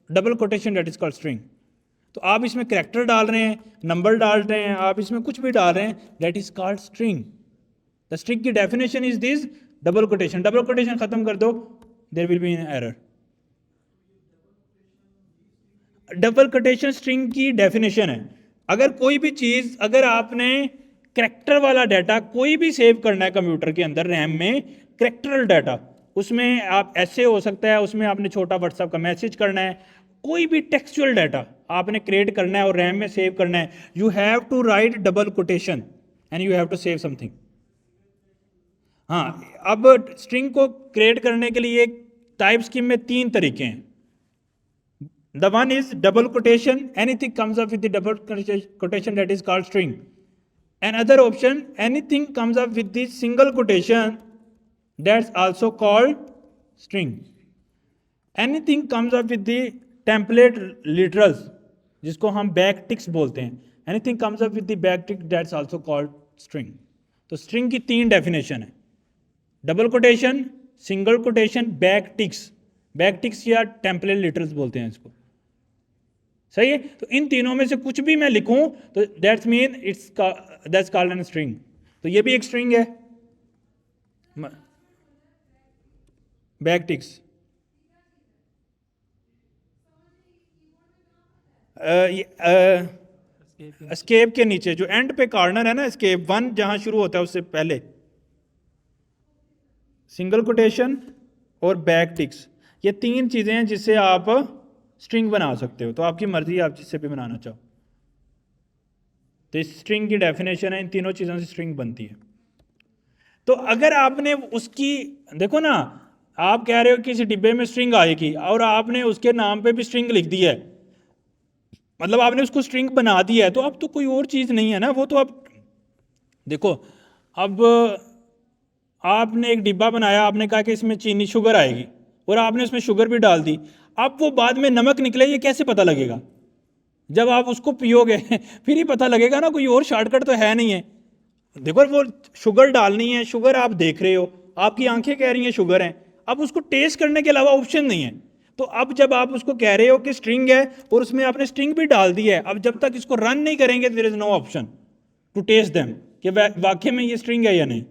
double quotation that is called string. तो आप इसमें character डाल रहे हैं, नंबर डाल रहे हैं, आप इसमें कुछ भी डाल रहे हैं, that is called string. The string की definition is this, double quotation. Double quotation खत्म कर दो, there will be an error. Double quotation string की डेफिनेशन है। अगर कोई भी चीज़, अगर आपने करेक्टर वाला डाटा कोई भी सेव करना है कंप्यूटर के अंदर, रैम में करेक्टरल डाटा, उसमें आप ऐसे हो सकता है, उसमें आपने छोटा व्हाट्सएप का मैसेज करना है, कोई भी टेक्सचुअल डाटा आपने क्रिएट करना है और रैम में सेव करना है, you have to write double quotation and you have to save something. हाँ, अब स्ट्रिंग को क्रिएट करने के लिए टाइप स्कीम में 3 तरीके हैं। The one is double quotation. Anything comes up with the double quotation, that is called string. Another option, anything comes up with the single quotation, that's also called string. Anything comes up with the template literals, जिसको हम backticks बोलते हैं, anything comes up with the backtick, that's also called string. तो string की 3 definition है, double quotation, single quotation, backticks. Backticks या template literals बोलते हैं इसको, सही है। तो इन तीनों में से कुछ भी मैं लिखूं तो that's mean that's called an string. तो ये भी एक स्ट्रिंग है, बैकटिक्स। एस्केप के नीचे जो एंड पे कॉर्नर है ना, एस्केप 1 जहां शुरू होता है उससे पहले सिंगल कोटेशन और बैकटिक्स, ये 3 चीजें हैं जिससे आप स्ट्रिंग बना सकते हो। तो आपकी मर्जी है, आप जिससे भी बनाना चाहो। तो इस स्ट्रिंग की डेफिनेशन है, इन तीनों चीज़ों से स्ट्रिंग बनती है। तो अगर आपने उसकी, देखो ना, आप कह रहे हो कि इस डिब्बे में स्ट्रिंग आएगी और आपने उसके नाम पे भी स्ट्रिंग लिख दी है, मतलब आपने उसको स्ट्रिंग बना दिया है, तो अब तो कोई और चीज़ नहीं है ना, वो तो अब देखो, अब आपने एक डिब्बा बनाया, आपने कहा कि इसमें चीनी शुगर आएगी और आपने उसमें शुगर भी डाल दी, अब वो बाद में नमक निकले, ये कैसे पता लगेगा? जब आप उसको पियोगे फिर ही पता लगेगा ना, कोई और शॉर्टकट तो है नहीं है। देखो, वो शुगर डालनी है, शुगर आप देख रहे हो, आपकी आंखें कह रही हैं शुगर है, अब उसको टेस्ट करने के अलावा ऑप्शन नहीं है। तो अब जब आप उसको कह रहे हो कि स्ट्रिंग है और उसमें आपने स्ट्रिंग भी डाल दी है, अब जब तक इसको रन नहीं करेंगे, there is no option to test them कि वाकई में ये स्ट्रिंग है या नहीं।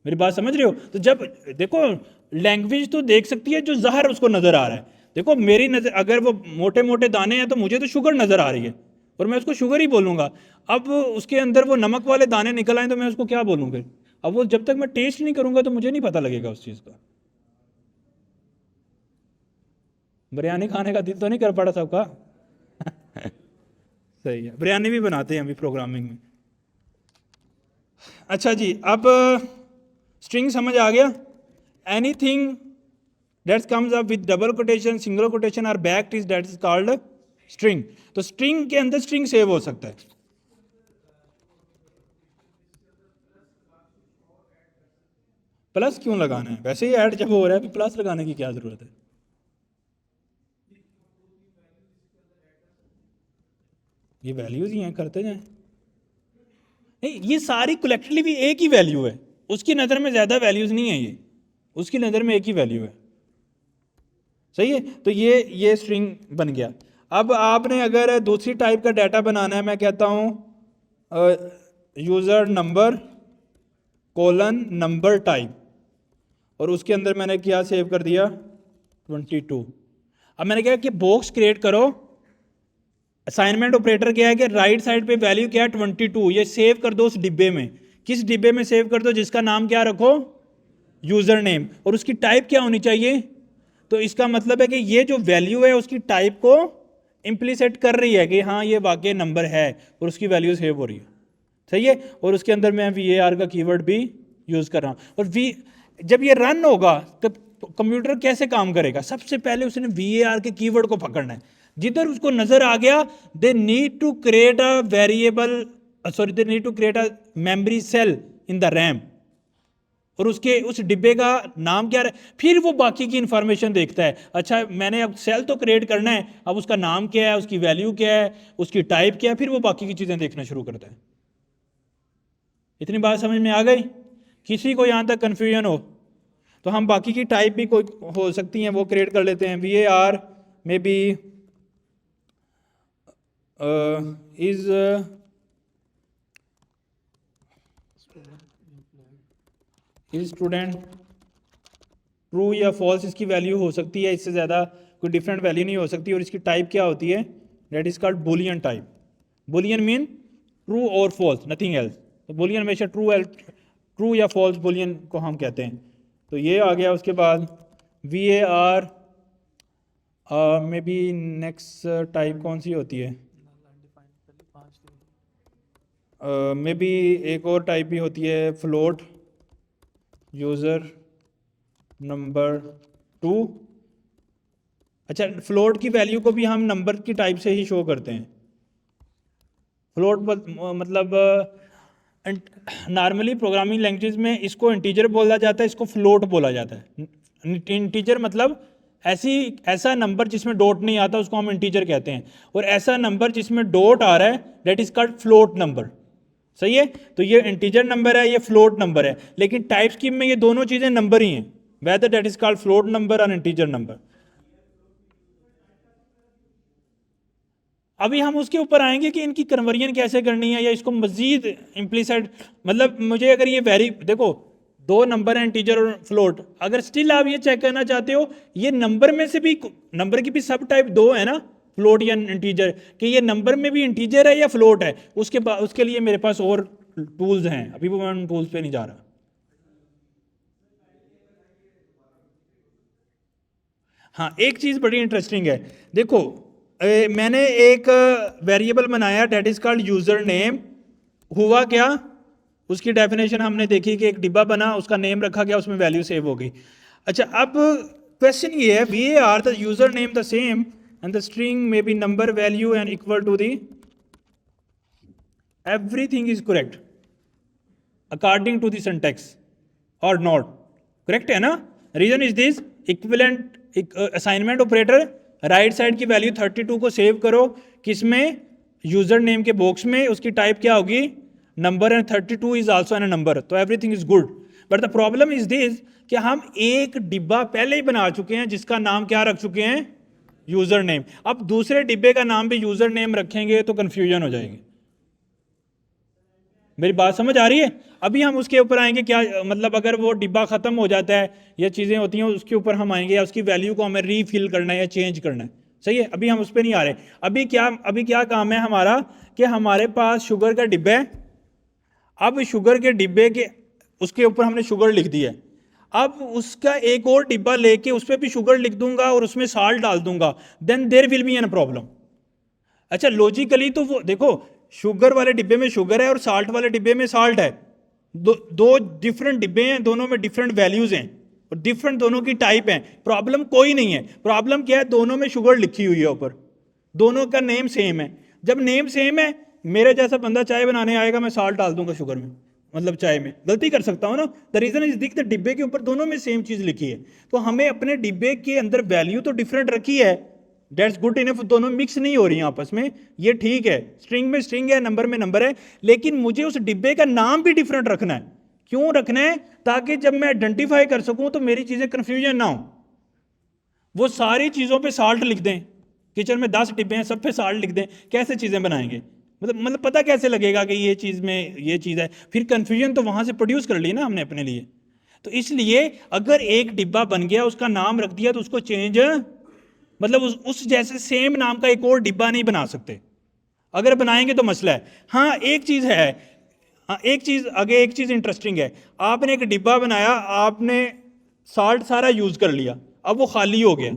मेरी बात समझ रहे हो? तो जब देखो, लैंग्वेज तो देख सकती है जो ज़ाहिर उसको नज़र आ रहा है। देखो, मेरी नज़र, अगर वो मोटे मोटे दाने हैं तो मुझे तो शुगर नज़र आ रही है और मैं उसको शुगर ही बोलूँगा। अब उसके अंदर वो नमक वाले दाने निकल आए तो मैं उसको क्या बोलूँ फिर? अब वो जब तक मैं टेस्ट नहीं करूँगा तो मुझे नहीं पता लगेगा उस चीज़ का। बिरयानी खाने का दिल तो नहीं कर पड़ा सबका? सही है, बिरयानी भी बनाते हैं अभी प्रोग्रामिंग में। अच्छा जी, अब स्ट्रिंग समझ आ गया। Anything that comes up with double quotation, single quotation और backed is that is called string. तो स्ट्रिंग के अंदर स्ट्रिंग सेव हो सकता है। प्लस क्यों लगाना है? वैसे ही ऐड जब हो रहा है तो प्लस लगाने की क्या जरूरत है? ये वैल्यूज ही हैं, करते जाएं। नहीं, ये सारी कलेक्टिवली भी एक ही वैल्यू है, उसकी नज़र में ज़्यादा वैल्यूज नहीं है, ये उसकी नज़र में एक ही वैल्यू है, सही है। तो ये स्ट्रिंग बन गया। अब आपने अगर दूसरी टाइप का डाटा बनाना है, मैं कहता हूँ user number colon number type, और उसके अंदर मैंने क्या सेव कर दिया 22। अब मैंने कहा कि बॉक्स क्रिएट करो असाइनमेंट ऑपरेटर क्या है कि राइट साइड पे वैल्यू क्या है 22, ये सेव कर दो उस डिब्बे में। किस डिब्बे में सेव कर दो? जिसका नाम क्या रखो? User name. और उसकी टाइप क्या होनी चाहिए? तो इसका मतलब है कि ये जो वैल्यू है उसकी टाइप को इम्प्लीसेट कर रही है कि हाँ ये वाकई नंबर है और उसकी वैल्यू सेव हो रही है। सही है। और उसके अंदर मैं VAR का कीवर्ड भी यूज कर रहा हूं। और जब ये रन होगा तब कंप्यूटर कैसे काम करेगा? सबसे पहले उसने VAR के कीवर्ड को पकड़ना है। जिधर उसको नजर आ गया, they need to create a variable, sorry they need to create a memory cell in the RAM, और उसके उस डिब्बे का नाम क्या है, फिर वो बाकी की इंफॉर्मेशन देखता है। अच्छा मैंने अब सेल तो क्रिएट करना है, अब उसका नाम क्या है, उसकी वैल्यू क्या है, उसकी टाइप क्या है, फिर वो बाकी की चीजें देखना शुरू करता है। इतनी बात समझ में आ गई? किसी को यहां तक कंफ्यूजन हो तो हम बाकी की टाइप भी कोई हो सकती हैं वो क्रिएट कर लेते हैं। VAR में बी इज स्टूडेंट ट्रू या फॉल्स इसकी वैल्यू हो सकती है, इससे ज़्यादा कोई डिफरेंट वैल्यू नहीं हो सकती। और इसकी टाइप क्या होती है? That is called Boolean type. Boolean mean true और फॉल्स, नथिंग एल्स। तो बुलियन हमेशा ट्रू या फॉल्स बुलियन को हम कहते हैं। तो ये आ गया। उसके बाद VAR में भी नेक्स्ट टाइप कौन सी होती है? में भी एक और टाइप भी होती है, फ्लोट यूज़र नंबर 2। अच्छा फ्लोट की वैल्यू को भी हम नंबर की टाइप से ही शो करते हैं। फ्लोट मतलब नॉर्मली प्रोग्रामिंग लैंग्वेज में इसको इंटीजर बोला जाता है, इसको फ्लोट बोला जाता है। इंटीजर मतलब ऐसा नंबर जिसमें डॉट नहीं आता उसको हम इंटीजर कहते हैं, और ऐसा नंबर जिसमें डॉट आ रहा है that is called float number. सही है। तो ये इंटीजर नंबर है, ये फ्लोट नंबर है, लेकिन टाइप स्कीम में ये दोनों चीजें नंबर ही हैं, whether that is called float number और इंटीजर नंबर। अभी हम उसके ऊपर आएंगे कि इनकी कन्वर्जन कैसे करनी है, या इसको मजीद इम्प्लीसाइड, मतलब मुझे अगर ये देखो दो नंबर हैं इंटीजर और फ्लोट, अगर स्टिल आप ये चेक करना चाहते हो ये नंबर में से भी, नंबर की भी सब टाइप दो है ना, फ्लोट या इंटीजर, कि ये नंबर में भी इंटीजर है या फ्लोट है, उसके लिए मेरे पास और टूल्स हैं, अभी वो मैं उन टूल्स पे नहीं जा रहा। हाँ एक चीज़ बड़ी इंटरेस्टिंग है, देखो मैंने एक वेरिएबल बनाया that is called user name. हुआ क्या? उसकी डेफिनेशन हमने देखी कि एक डिब्बा बना, उसका नेम रखा गया, उसमें वैल्यू सेव हो गई। अच्छा अब क्वेश्चन ये है, VAR the user name the same and the string may be number value and equal to the, everything is correct according to the syntax और नॉट करेक्ट है ना? Reason is this, equivalent assignment operator right side की value 32 को save करो, किसमें? User name के box में, उसकी टाइप क्या होगी? Number, and 32 is also an number, तो everything is good. But the problem is this कि हम एक डिब्बा पहले ही बना चुके हैं जिसका नाम क्या रख चुके हैं? User name. अब दूसरे डिब्बे का नाम भी यूजर नेम रखेंगे तो कंफ्यूजन हो जाएगी। मेरी बात समझ आ रही है? अभी हम उसके ऊपर आएंगे, क्या मतलब अगर वो डिब्बा ख़त्म हो जाता है या चीज़ें होती हैं उसके ऊपर हम आएंगे, या उसकी वैल्यू को हमें रीफिल करना है या चेंज करना है। सही है, अभी हम उस पर नहीं आ रहे। अभी क्या काम है हमारा कि हमारे पास शुगर का डिब्बा है। अब शुगर के डिब्बे के उसके ऊपर हमने शुगर लिख दी है, अब उसका एक और डिब्बा लेके उस पर भी शुगर लिख दूंगा और उसमें साल्ट डाल दूंगा, then there will be an problem. अच्छा लॉजिकली तो वो देखो, शुगर वाले डिब्बे में शुगर है और साल्ट वाले डिब्बे में साल्ट है, दो डिफरेंट डिब्बे हैं, दोनों में डिफरेंट वैल्यूज हैं और डिफरेंट दोनों की टाइप हैं। प्रॉब्लम कोई नहीं है, प्रॉब्लम क्या है? दोनों में शुगर लिखी हुई है ऊपर, दोनों का नेम सेम है। जब नेम सेम है, मेरे जैसा बंदा चाय बनाने आएगा, मैं साल्ट डाल दूंगा शुगर में, मतलब चाय में, गलती कर सकता हूं ना। द रीजन इज दिख द डिब्बे के ऊपर दोनों में सेम चीज लिखी है, तो हमें अपने डिब्बे के अंदर वैल्यू तो डिफरेंट रखी है, दैट्स गुड इनफ, दोनों मिक्स नहीं हो रही हैं आपस में, ये ठीक है। स्ट्रिंग में स्ट्रिंग है, नंबर में नंबर है, लेकिन मुझे उस डिब्बे का नाम भी डिफरेंट रखना है। क्यों रखना है? ताकि जब मैं आइडेंटिफाई कर सकूं तो मेरी चीजें कंफ्यूजन ना हो। वो सारी चीजों पे साल्ट लिख दें, किचन में 10 डिब्बे हैं सब पे साल्ट लिख दें, कैसे चीजें बनाएंगे? मतलब पता कैसे लगेगा कि ये चीज में ये चीज है? फिर कंफ्यूजन तो वहां से प्रोड्यूस कर ली ना हमने अपने लिए। तो इसलिए अगर एक डिब्बा बन गया, उसका नाम रख दिया, तो उसको चेंज, मतलब उस जैसे सेम नाम का एक और डिब्बा नहीं बना सकते। अगर बनाएंगे तो मसला है। हाँ एक चीज़ है, हाँ एक चीज़ इंटरेस्टिंग है। आपने एक डिब्बा बनाया, आपने साल्ट सारा यूज़ कर लिया, अब वो खाली हो गया,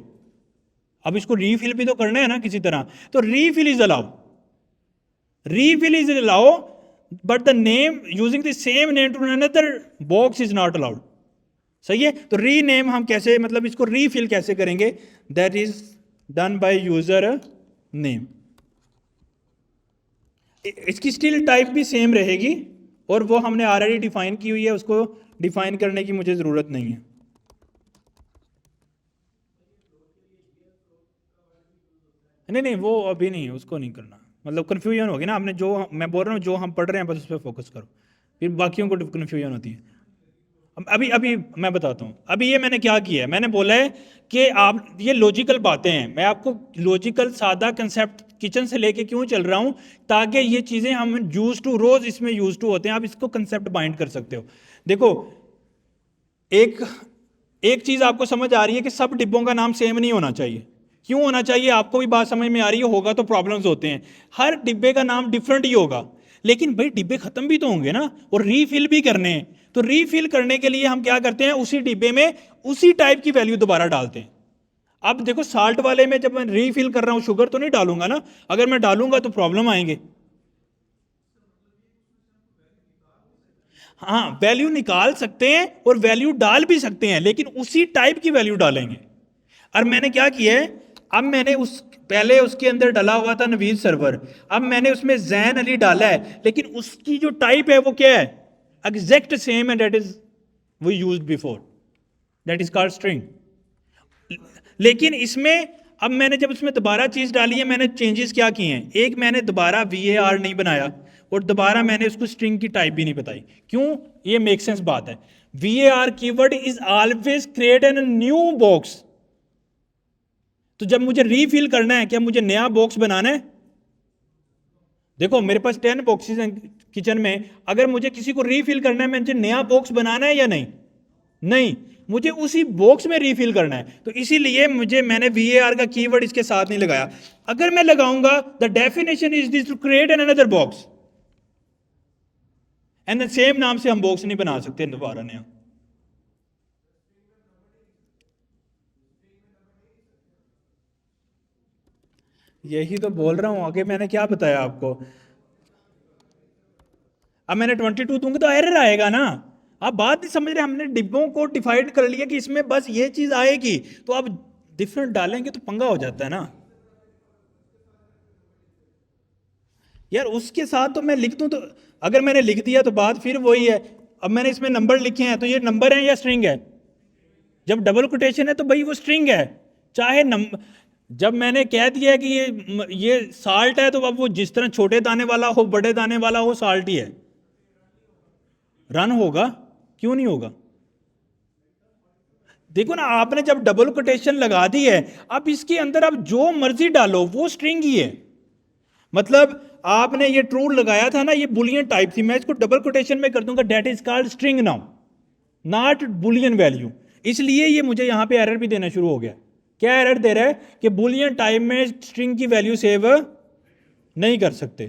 अब इसको रीफिल भी तो करना है ना किसी तरह, तो refill is allow, but the name using the same name to another box is not allowed. सही है। तो रीनेम हम कैसे, मतलब इसको रीफिल कैसे करेंगे, that is done by user name. इसकी स्टिल टाइप भी सेम रहेगी और वो हमने ऑलरेडी डिफाइन की हुई है, उसको डिफाइन करने की मुझे ज़रूरत नहीं है। नहीं नहीं वो अभी नहीं, उसको नहीं करना, मतलब कन्फ्यूजन होगी ना। आपने जो मैं बोल रहा हूँ जो हम पढ़ रहे हैं बस उस पर फोकस करो, फिर बाकियों को कन्फ्यूजन होती है। अभी अभी मैं बताता हूँ। अभी ये मैंने क्या किया है, मैंने बोला है कि आप ये लॉजिकल बातें हैं, मैं आपको लॉजिकल सादा कंसेप्ट किचन से लेके क्यों चल रहा हूँ, ताकि ये चीज़ें हम यूज टू रोज़ इसमें यूज टू होते हैं, आप इसको कंसेप्ट बाइंड कर सकते हो। देखो एक एक चीज़ आपको समझ आ रही है कि सब डिब्बों का नाम सेम नहीं होना चाहिए। क्यों होना चाहिए, आपको भी बात समझ में आ रही है, होगा तो प्रॉब्लम्स होते हैं। हर डिब्बे का नाम डिफरेंट ही होगा, लेकिन भाई डिब्बे खत्म भी तो होंगे ना, और रीफिल भी करने हैं। तो रीफिल करने के लिए हम क्या करते हैं, उसी डिब्बे में उसी टाइप की वैल्यू दोबारा डालते हैं। अब देखो साल्ट वाले में जब मैं रीफिल कर रहा हूं शुगर तो नहीं डालूंगा ना, अगर मैं डालूंगा तो प्रॉब्लम आएंगे। हाँ वैल्यू निकाल सकते हैं और वैल्यू डाल भी सकते हैं, लेकिन उसी टाइप की वैल्यू डालेंगे। और मैंने क्या किया है, अब मैंने उस पहले उसके अंदर डाला हुआ था नवीद सर्वर, अब मैंने उसमें जैन अली डाला है, लेकिन उसकी जो टाइप है वो क्या है, एग्जैक्ट सेम है, that is we used before, that is called string. लेकिन इसमें अब मैंने जब उसमें दोबारा चीज डाली है, मैंने चेंजेस क्या किए हैं, एक मैंने दोबारा VAR नहीं बनाया और दोबारा मैंने उसको स्ट्रिंग की टाइप भी नहीं बताई। क्यों, ये मेक सेंस बात है। VAR keyword is always create an new box. तो जब मुझे रीफिल करना है, क्या मुझे नया बॉक्स बनाना है, देखो मेरे पास 10 बॉक्सेस हैं किचन में, अगर मुझे किसी को रीफिल करना है, मुझे नया बॉक्स बनाना है या नहीं, नहीं, मुझे उसी बॉक्स में रीफिल करना है। तो इसीलिए मैंने VAR का कीवर्ड इसके साथ नहीं लगाया। अगर मैं लगाऊंगा, the definition is this to create an another box, and the same नाम से हम बॉक्स नहीं बना सकते दोबारा नया। यही तो बोल रहा हूं, आगे मैंने क्या बताया आपको। अब मैंने 22 दूंगा तो एरर आएगा ना। आप बात नहीं समझ रहे, हमने डिब्बों को डिफाइड कर लिया कि इसमें बस ये चीज आएगी, तो अब डिफरेंट डालेंगे तो पंगा हो जाता है ना यार। उसके साथ तो मैं लिख दूं, तो अगर मैंने लिख दिया तो बात फिर वही है। अब मैंने इसमें नंबर लिखे हैं, तो ये नंबर है या स्ट्रिंग है, जब डबल कोटेशन है तो भाई वो स्ट्रिंग है, चाहे नंबर। जब मैंने कह दिया है कि ये साल्ट है, तो अब वो जिस तरह छोटे दाने वाला हो बड़े दाने वाला हो, साल्ट ही है, रन होगा, क्यों नहीं होगा। देखो ना, आपने जब डबल कोटेशन लगा दी है, अब इसके अंदर आप जो मर्जी डालो वो स्ट्रिंग ही है। मतलब आपने ये ट्रू लगाया था ना, ये बुलियन टाइप थी, मैं इसको डबल कोटेशन में कर दूंगा, that is called string now, not boolean value. इसलिए ये मुझे यहां पे एरर भी देना शुरू हो गया। क्या एरर दे रहा है कि बुलियन टाइप में स्ट्रिंग की वैल्यू सेव नहीं कर सकते।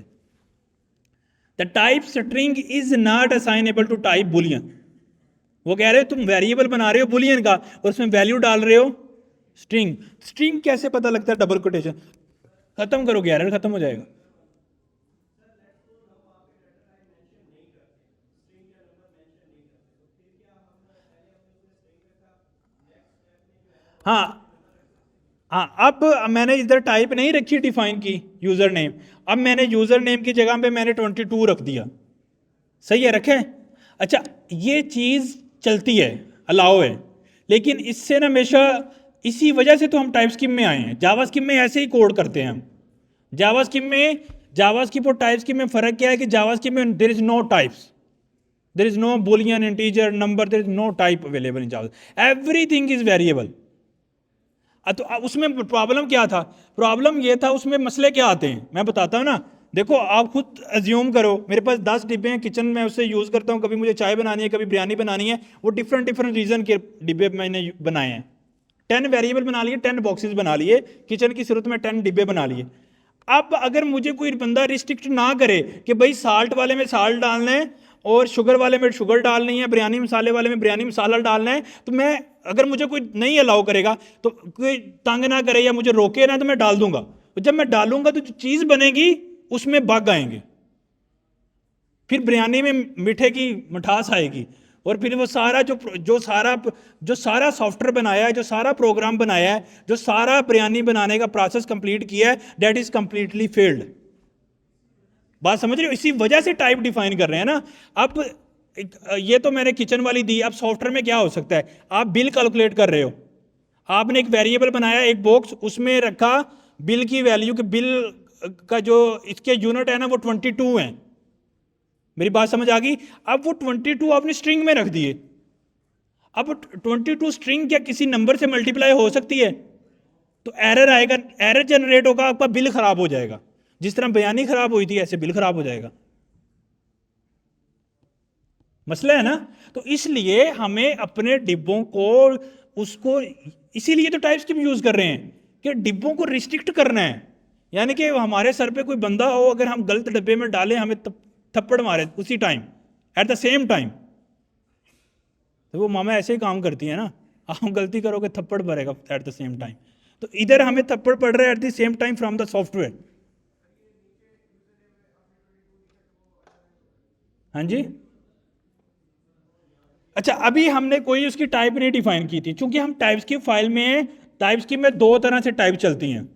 The type string is not assignable to type boolean. वो कह रहे हो तुम वेरिएबल बना रहे हो बुलियन का और उसमें वैल्यू डाल रहे हो स्ट्रिंग। स्ट्रिंग कैसे पता लगता है, डबल कोटेशन। खत्म करोगे, एरर खत्म हो जाएगा। हाँ हाँ, अब मैंने इधर टाइप नहीं रखी डिफाइन की यूजर नेम, अब मैंने यूजर नेम की जगह पे मैंने 22 रख दिया। सही है, रखें। अच्छा, ये चीज चलती है, अलाउ है, लेकिन इससे ना हमेशा, इसी वजह से तो हम टाइप स्कीम में आए हैं। जावा स्कीम में ऐसे ही कोड करते हैं हम। जावा स्कीम और टाइप स्कीम में फर्क क्या है कि जावा स्कीम में there is no types, there is no boolean, integer, number, there is no type available in Java, everything is variable. तो उसमें प्रॉब्लम क्या था, प्रॉब्लम ये था, उसमें मसले क्या आते हैं मैं बताता हूँ ना। देखो आप खुद अज्यूम करो, मेरे पास 10 डिब्बे हैं किचन में, उससे यूज़ करता हूँ, कभी मुझे चाय बनानी है, कभी बिरयानी बनानी है, वो डिफरेंट डिफरेंट रीजन के डिब्बे मैंने बनाए हैं। 10 वेरिएबल बना लिए, 10 बॉक्सेस बना लिए, किचन की जरूरत में 10 डिब्बे बना लिए। अब अगर मुझे कोई बंदा रिस्ट्रिक्ट ना करे कि भाई साल्ट वाले में साल्ट डालना है और शुगर वाले में शुगर डालनी है, बिरयानी मसाले वाले में बिरयानी मसाला डालना है, तो मैं, अगर मुझे कोई नहीं अलाउ करेगा तो कोई तंग ना करे या मुझे रोके ना, तो मैं डाल दूंगा। तो जब मैं डालूंगा तो जो चीज़ बनेगी उसमें बग आएंगे, फिर बिरयानी में मीठे की मिठास आएगी, और फिर वो सारा जो सारा सॉफ्टवेयर बनाया है, जो सारा प्रोग्राम बनाया है, जो सारा बिरयानी बनाने का प्रोसेस कंप्लीट किया है, दैट इज कंप्लीटली फेल्ड। बात समझ रहे हो? इसी वजह से टाइप डिफाइन कर रहे हैं ना। अब ये तो मैंने किचन वाली दी, अब सॉफ्टवेयर में क्या हो सकता है? आप बिल कैलकुलेट कर रहे हो, आपने एक वेरिएबल बनाया, एक बॉक्स, उसमें रखा बिल की वैल्यू, कि बिल का जो इसके यूनिट है ना वो 22 है। मेरी बात समझ आ गई? अब वो 22 आपने स्ट्रिंग में रख दिए। अब 22 स्ट्रिंग क्या किसी नंबर से मल्टीप्लाई हो सकती है? तो एरर आएगा, एरर जनरेट होगा, आपका बिल खराब हो जाएगा। जिस तरह बयानी खराब हुई थी ऐसे बिल खराब हो जाएगा। मसला है ना? तो इसलिए हमें अपने डिब्बों को, उसको, इसीलिए तो टाइप स्क्रिप्ट यूज कर रहे हैं कि डिब्बों को रिस्ट्रिक्ट करना है। यानी कि हमारे सर पे कोई बंदा हो, अगर हम गलत डब्बे में डालें, हमें थप्पड़ मारे उसी time, at the same time, तो वो मामा ऐसे ही काम करती है ना, आप गलती करोगे थप्पड़ पड़ेगा एट द सेम टाइम। तो इधर हमें थप्पड़ पड़ रहा है at the same time from the software. हाँ जी। अच्छा, अभी हमने कोई उसकी टाइप नहीं डिफाइन की थी, क्योंकि हम टाइप्स की फाइल में, टाइप्स की में दो तरह से टाइप चलती हैं।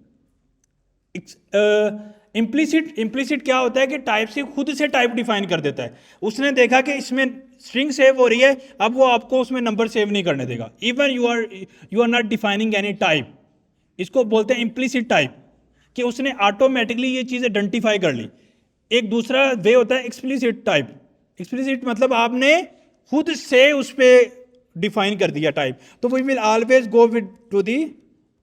इम्प्लिसिट क्या होता है कि टाइप से खुद से टाइप डिफाइन कर देता है। उसने देखा कि इसमें स्ट्रिंग सेव हो रही है, अब वो आपको उसमें नंबर सेव नहीं करने देगा, even you are not defining any type. इसको बोलते हैं इम्प्लिसिट टाइप, कि उसने ऑटोमेटिकली ये चीज़ आइडेंटिफाई कर ली। एक दूसरा वे होता है एक्सप्लिसिट टाइप। एक्सप्लिसिट मतलब आपने खुद से उस पर डिफाइन कर दिया टाइप। तो we will always go with to the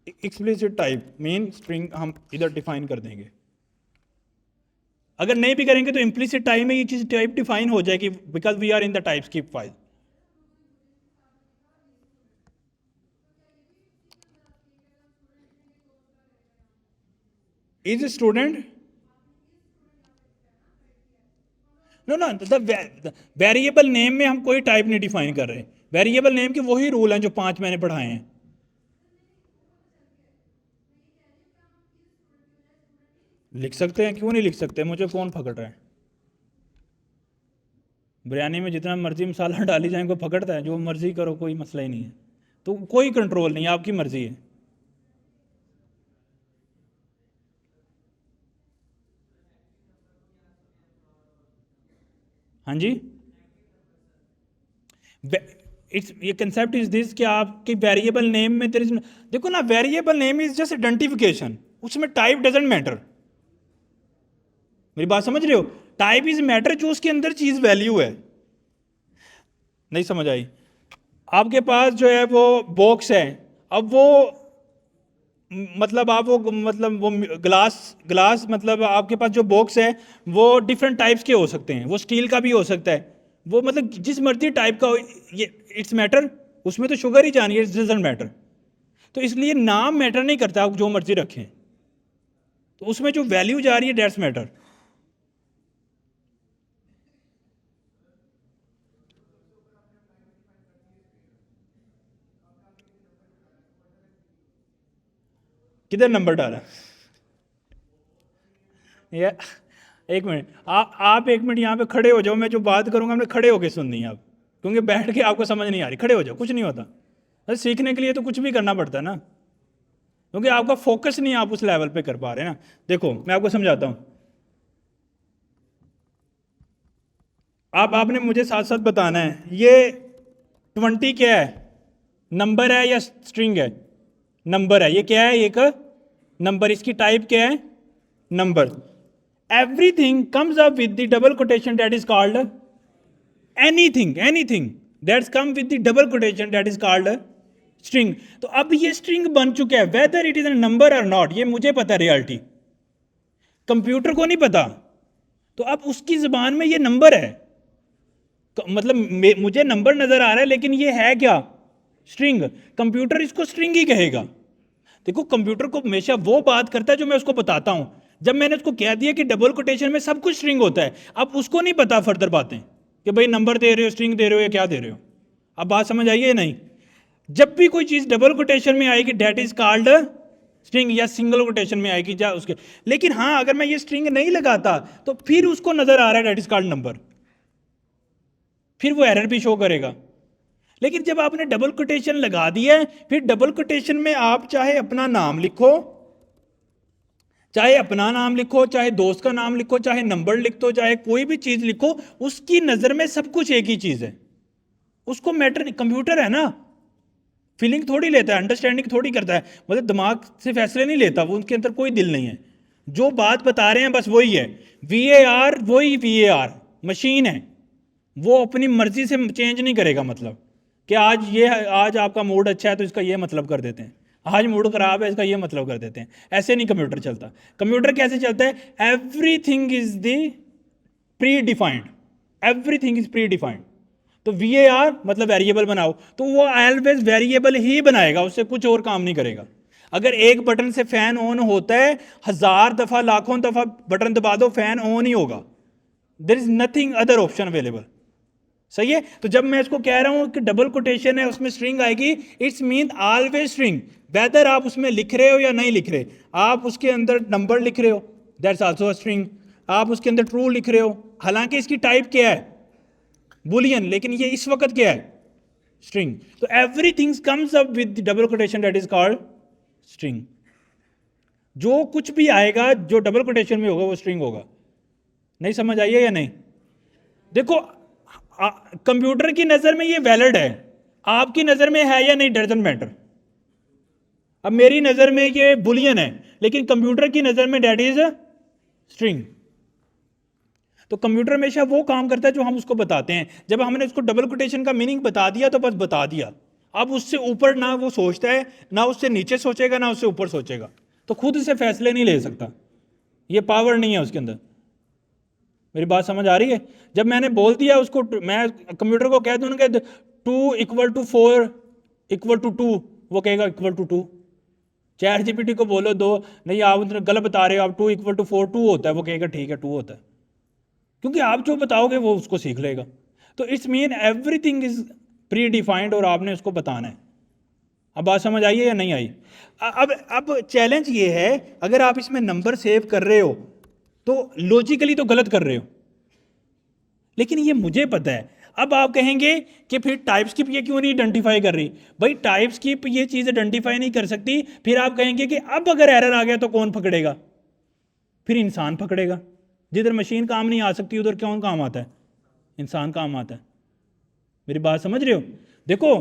explicit type, mean string हम इधर डिफाइन कर देंगे। अगर नहीं भी करेंगे तो इम्प्लिसिट टाइप में ये चीज टाइप डिफाइन हो जाएगी, because we are in the TypeScript file. Is student, no no, the variable name में हम कोई टाइप नहीं डिफाइन कर रहे। वेरिएबल नेम के वही रूल हैं जो 5 मैंने पढ़ाए हैं। लिख सकते हैं, क्यों नहीं लिख सकते? मुझे कौन पकड़ रहा है? बिरयानी में जितना मर्जी मसाला डाली जाए, कोई पकड़ता है? जो मर्जी करो, कोई मसला ही नहीं है। तो कोई कंट्रोल नहीं, आपकी मर्जी है। हाँ जी। इट्स, ये कंसेप्ट इज दिस कि आपकी वेरिएबल नेम में तेरे, देखो ना, variable name is just identification, उसमें टाइप डजेंट मैटर। मेरी बात समझ रहे हो? टाइप इज मैटर, जो उसके अंदर चीज वैल्यू है। नहीं समझ आई? आपके पास जो है वो बॉक्स है, अब वो मतलब आप वो मतलब वो ग्लास मतलब आपके पास जो बॉक्स है वो डिफरेंट टाइप्स के हो सकते हैं, वो स्टील का भी हो सकता है, वो मतलब जिस मर्जी टाइप का हो, ये इट्स मैटर। उसमें तो शुगर ही जानी है, इट्स डजंट मैटर। तो इसलिए नाम मैटर नहीं करता, आप जो मर्जी रखें, तो उसमें जो वैल्यू जा रही है दैट्स मैटर। किधर नंबर डाला? या एक मिनट, आप एक मिनट यहाँ पे खड़े हो जाओ, मैं जो बात करूँगा हमने खड़े होके सुननी है आप, क्योंकि बैठ के आपको समझ नहीं आ रही। खड़े हो जाओ, कुछ नहीं होता। अरे सीखने के लिए तो कुछ भी करना पड़ता है ना, क्योंकि आपका फोकस नहीं, आप उस लेवल पे कर पा रहे हैं ना। देखो मैं आपको समझाता हूँ। आपने मुझे साथ साथ बताना है, ये 20 क्या है? नंबर है या स्ट्रिंग है? नंबर है। ये क्या है? एक नंबर। इसकी टाइप क्या है? Number. Everything comes up with the double quotation that is called anything that's come with the double quotation that is called string. तो अब ये स्ट्रिंग बन चुका है, whether it is a number और नॉट, ये मुझे पता है, रियलिटी कंप्यूटर को नहीं पता। तो अब उसकी जुबान में ये नंबर है, मतलब मुझे नंबर नजर आ रहा है, लेकिन ये है क्या? स्ट्रिंग। कंप्यूटर इसको स्ट्रिंग ही कहेगा। देखो कंप्यूटर को हमेशा वो बात करता है जो मैं उसको बताता हूं। जब मैंने उसको कह दिया कि डबल कोटेशन में सब कुछ स्ट्रिंग होता है, अब उसको नहीं पता फर्दर बातें कि भाई नंबर दे रहे हो, स्ट्रिंग दे रहे हो या क्या दे रहे हो। अब बात समझ आई है नहीं? जब भी कोई चीज़ डबल कोटेशन में आएगी डेट इज कॉल्ड स्ट्रिंग, या सिंगल कोटेशन में आएगी या उसके। लेकिन हाँ, अगर मैं ये स्ट्रिंग नहीं लगाता तो फिर उसको नजर आ रहा है डेट इज कॉल्ड नंबर, फिर वो एरर भी शो करेगा। लेकिन जब आपने डबल कोटेशन लगा दिया है, फिर डबल कोटेशन में आप चाहे अपना नाम लिखो, चाहे अपना नाम लिखो, चाहे दोस्त का नाम लिखो, चाहे नंबर लिख दो, चाहे कोई भी चीज लिखो, उसकी नजर में सब कुछ एक ही चीज है। उसको मैटर नहीं, कंप्यूटर है ना, फीलिंग थोड़ी लेता है, अंडरस्टैंडिंग थोड़ी करता है, मतलब दिमाग से फैसले नहीं लेता वो, उनके अंदर कोई दिल नहीं है। जो बात बता रहे हैं बस वही है। VAR वही VAR मशीन है, वो अपनी मर्जी से चेंज नहीं करेगा। मतलब कि आज आपका मूड अच्छा है तो इसका ये मतलब कर देते हैं, आज मूड खराब है इसका ये मतलब कर देते हैं। ऐसे नहीं कंप्यूटर चलता। कंप्यूटर कैसे चलता है? Everything is the pre defined, everything is pre defined. तो VAR मतलब वेरिएबल बनाओ, तो वो ऑलवेज वेरिएबल ही बनाएगा, उससे कुछ और काम नहीं करेगा। अगर एक बटन से फैन ऑन होता है, 1000 दफा लाखों दफा बटन दबा दो, फैन ऑन ही होगा। There is nothing other option available. सही है? तो जब मैं इसको कह रहा हूं कि डबल कोटेशन है उसमें स्ट्रिंग आएगी, it's mean always string, whether आप उसमें लिख रहे हो या नहीं लिख रहे। आप उसके अंदर नंबर लिख रहे हो, दैट्स आल्सो अ स्ट्रिंग। आप उसके अंदर ट्रू लिख रहे हो, हालांकि इसकी टाइप क्या है? बुलियन, लेकिन ये इस वक्त क्या है? स्ट्रिंग। तो everything comes up with double quotation, that is called string. जो कुछ भी आएगा जो डबल कोटेशन में होगा वो स्ट्रिंग होगा। नहीं समझ आई है या नहीं? देखो, कंप्यूटर की नजर में ये वैलिड है, आपकी नजर में है या नहीं डजंट मैटर। अब मेरी नजर में ये बुलियन है, लेकिन कंप्यूटर की नजर में दैट इज स्ट्रिंग। तो कंप्यूटर हमेशा वो काम करता है जो हम उसको बताते हैं। जब हमने उसको डबल कोटेशन का मीनिंग बता दिया तो बस बता दिया। अब उससे ऊपर ना वो सोचता है, ना उससे नीचे सोचेगा, ना उससे ऊपर सोचेगा, तो खुद से फैसले नहीं ले सकता। ये पावर नहीं है उसके अंदर। मेरी बात समझ आ रही है? जब मैंने बोल दिया उसको, मैं कंप्यूटर को कह दूंगा 2 = 4 = 2, वो कहेगा =2। ChatGPT को बोलो दो, नहीं आप गलत बता रहे हो, आप 2 = 4 2 होता है, वो कहेगा ठीक है 2 होता है, क्योंकि आप जो बताओगे वो उसको सीख लेगा। तो it's mean everything is pre defined और आपने उसको बताना है। अब बात समझ आई है या नहीं आई? अब चैलेंज ये है, अगर आप इसमें नंबर सेव कर रहे हो तो लॉजिकली तो गलत कर रहे हो, लेकिन ये मुझे पता है। अब आप कहेंगे कि फिर टाइपस्क्रिप्ट ये क्यों नहीं आइडेंटिफाई कर रही? भाई टाइपस्क्रिप्ट ये चीज़ आइडेंटिफाई नहीं कर सकती। फिर आप कहेंगे कि अब अगर एरर आ गया तो कौन पकड़ेगा? फिर इंसान पकड़ेगा। जिधर मशीन काम नहीं आ सकती उधर कौन काम आता है? इंसान काम आता है। मेरी बात समझ रहे हो? देखो,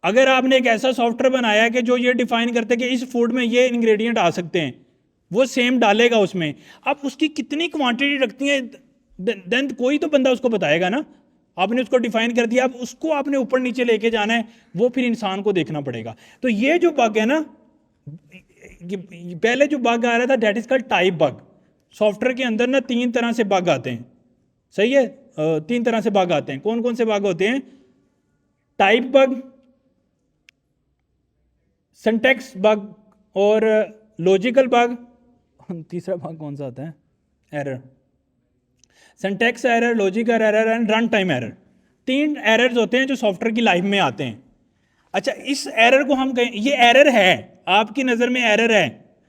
अगर आपने एक ऐसा सॉफ्टवेयर बनाया है कि जो ये डिफाइन करते हैं कि इस फूड में ये इंग्रेडिएंट आ सकते हैं, वो सेम डालेगा उसमें, अब उसकी कितनी क्वांटिटी रखती है, देन कोई तो बंदा उसको बताएगा ना। आपने उसको डिफाइन कर दिया, अब उसको आपने ऊपर नीचे लेके जाना है, वो फिर इंसान को देखना पड़ेगा। तो ये जो बग है ना, पहले जो बग आ रहा था that is called type bug. Software के अंदर ना 3 तरह से बग आते हैं। सही है? 3 तरह से बग आते हैं। कौन कौन से बग होते हैं? टाइप बग, सिंटैक्स बग और लॉजिकल बग। तीसरा बग कौन सा आता है? Error. Syntax error, logical error and run time error. 3 errors होते हैं जो सॉफ्टवेयर की लाइफ में आते हैं। अच्छा, इस एरर को हम कहें, ये एरर है, आपकी नज़र में एरर है,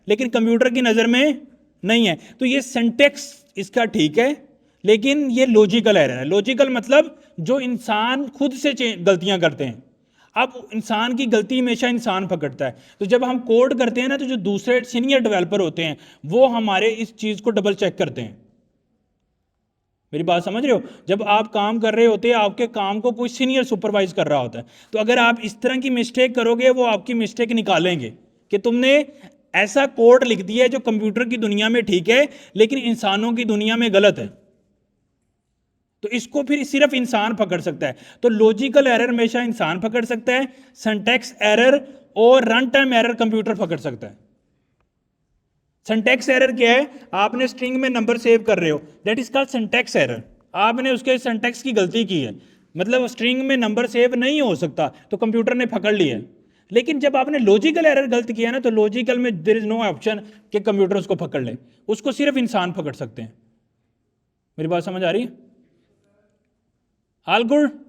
लेकिन कंप्यूटर की नज़र में नहीं है। तो ये सिंटैक्स इसका ठीक है, लेकिन ये लॉजिकल एरर है। लॉजिकल मतलब जो इंसान खुद से गलतियां करते हैं। अब इंसान की गलती हमेशा इंसान पकड़ता है। तो जब हम कोड करते हैं ना, तो जो दूसरे सीनियर डेवलपर होते हैं वो हमारे इस चीज़ को डबल चेक करते हैं। मेरी बात समझ रहे हो? जब आप काम कर रहे होते हैं, आपके काम को कोई सीनियर सुपरवाइज कर रहा होता है, तो अगर आप इस तरह की मिस्टेक करोगे, वो आपकी मिस्टेक निकालेंगे कि तुमने ऐसा कोड लिख दिया है जो कंप्यूटर की दुनिया में ठीक है लेकिन इंसानों की दुनिया में गलत है। तो इसको फिर सिर्फ इंसान पकड़ सकता है। तो लॉजिकल एरर हमेशा इंसान पकड़ सकता है, सिंटैक्स एरर और रन टाइम एरर कंप्यूटर पकड़ सकता है। सिंटैक्स एरर क्या है? आपने स्ट्रिंग में नंबर सेव कर रहे हो, that is called syntax error. आपने उसके सिंटैक्स की गलती की है, मतलब स्ट्रिंग में नंबर सेव नहीं हो सकता, तो कंप्यूटर ने पकड़ लिया है। लेकिन जब आपने लॉजिकल एरर गलत किया ना, तो लॉजिकल में देयर इज नो ऑप्शन कि कंप्यूटर उसको पकड़ ले, उसको सिर्फ इंसान पकड़ सकते हैं। मेरी बात समझ आ रही है? All good?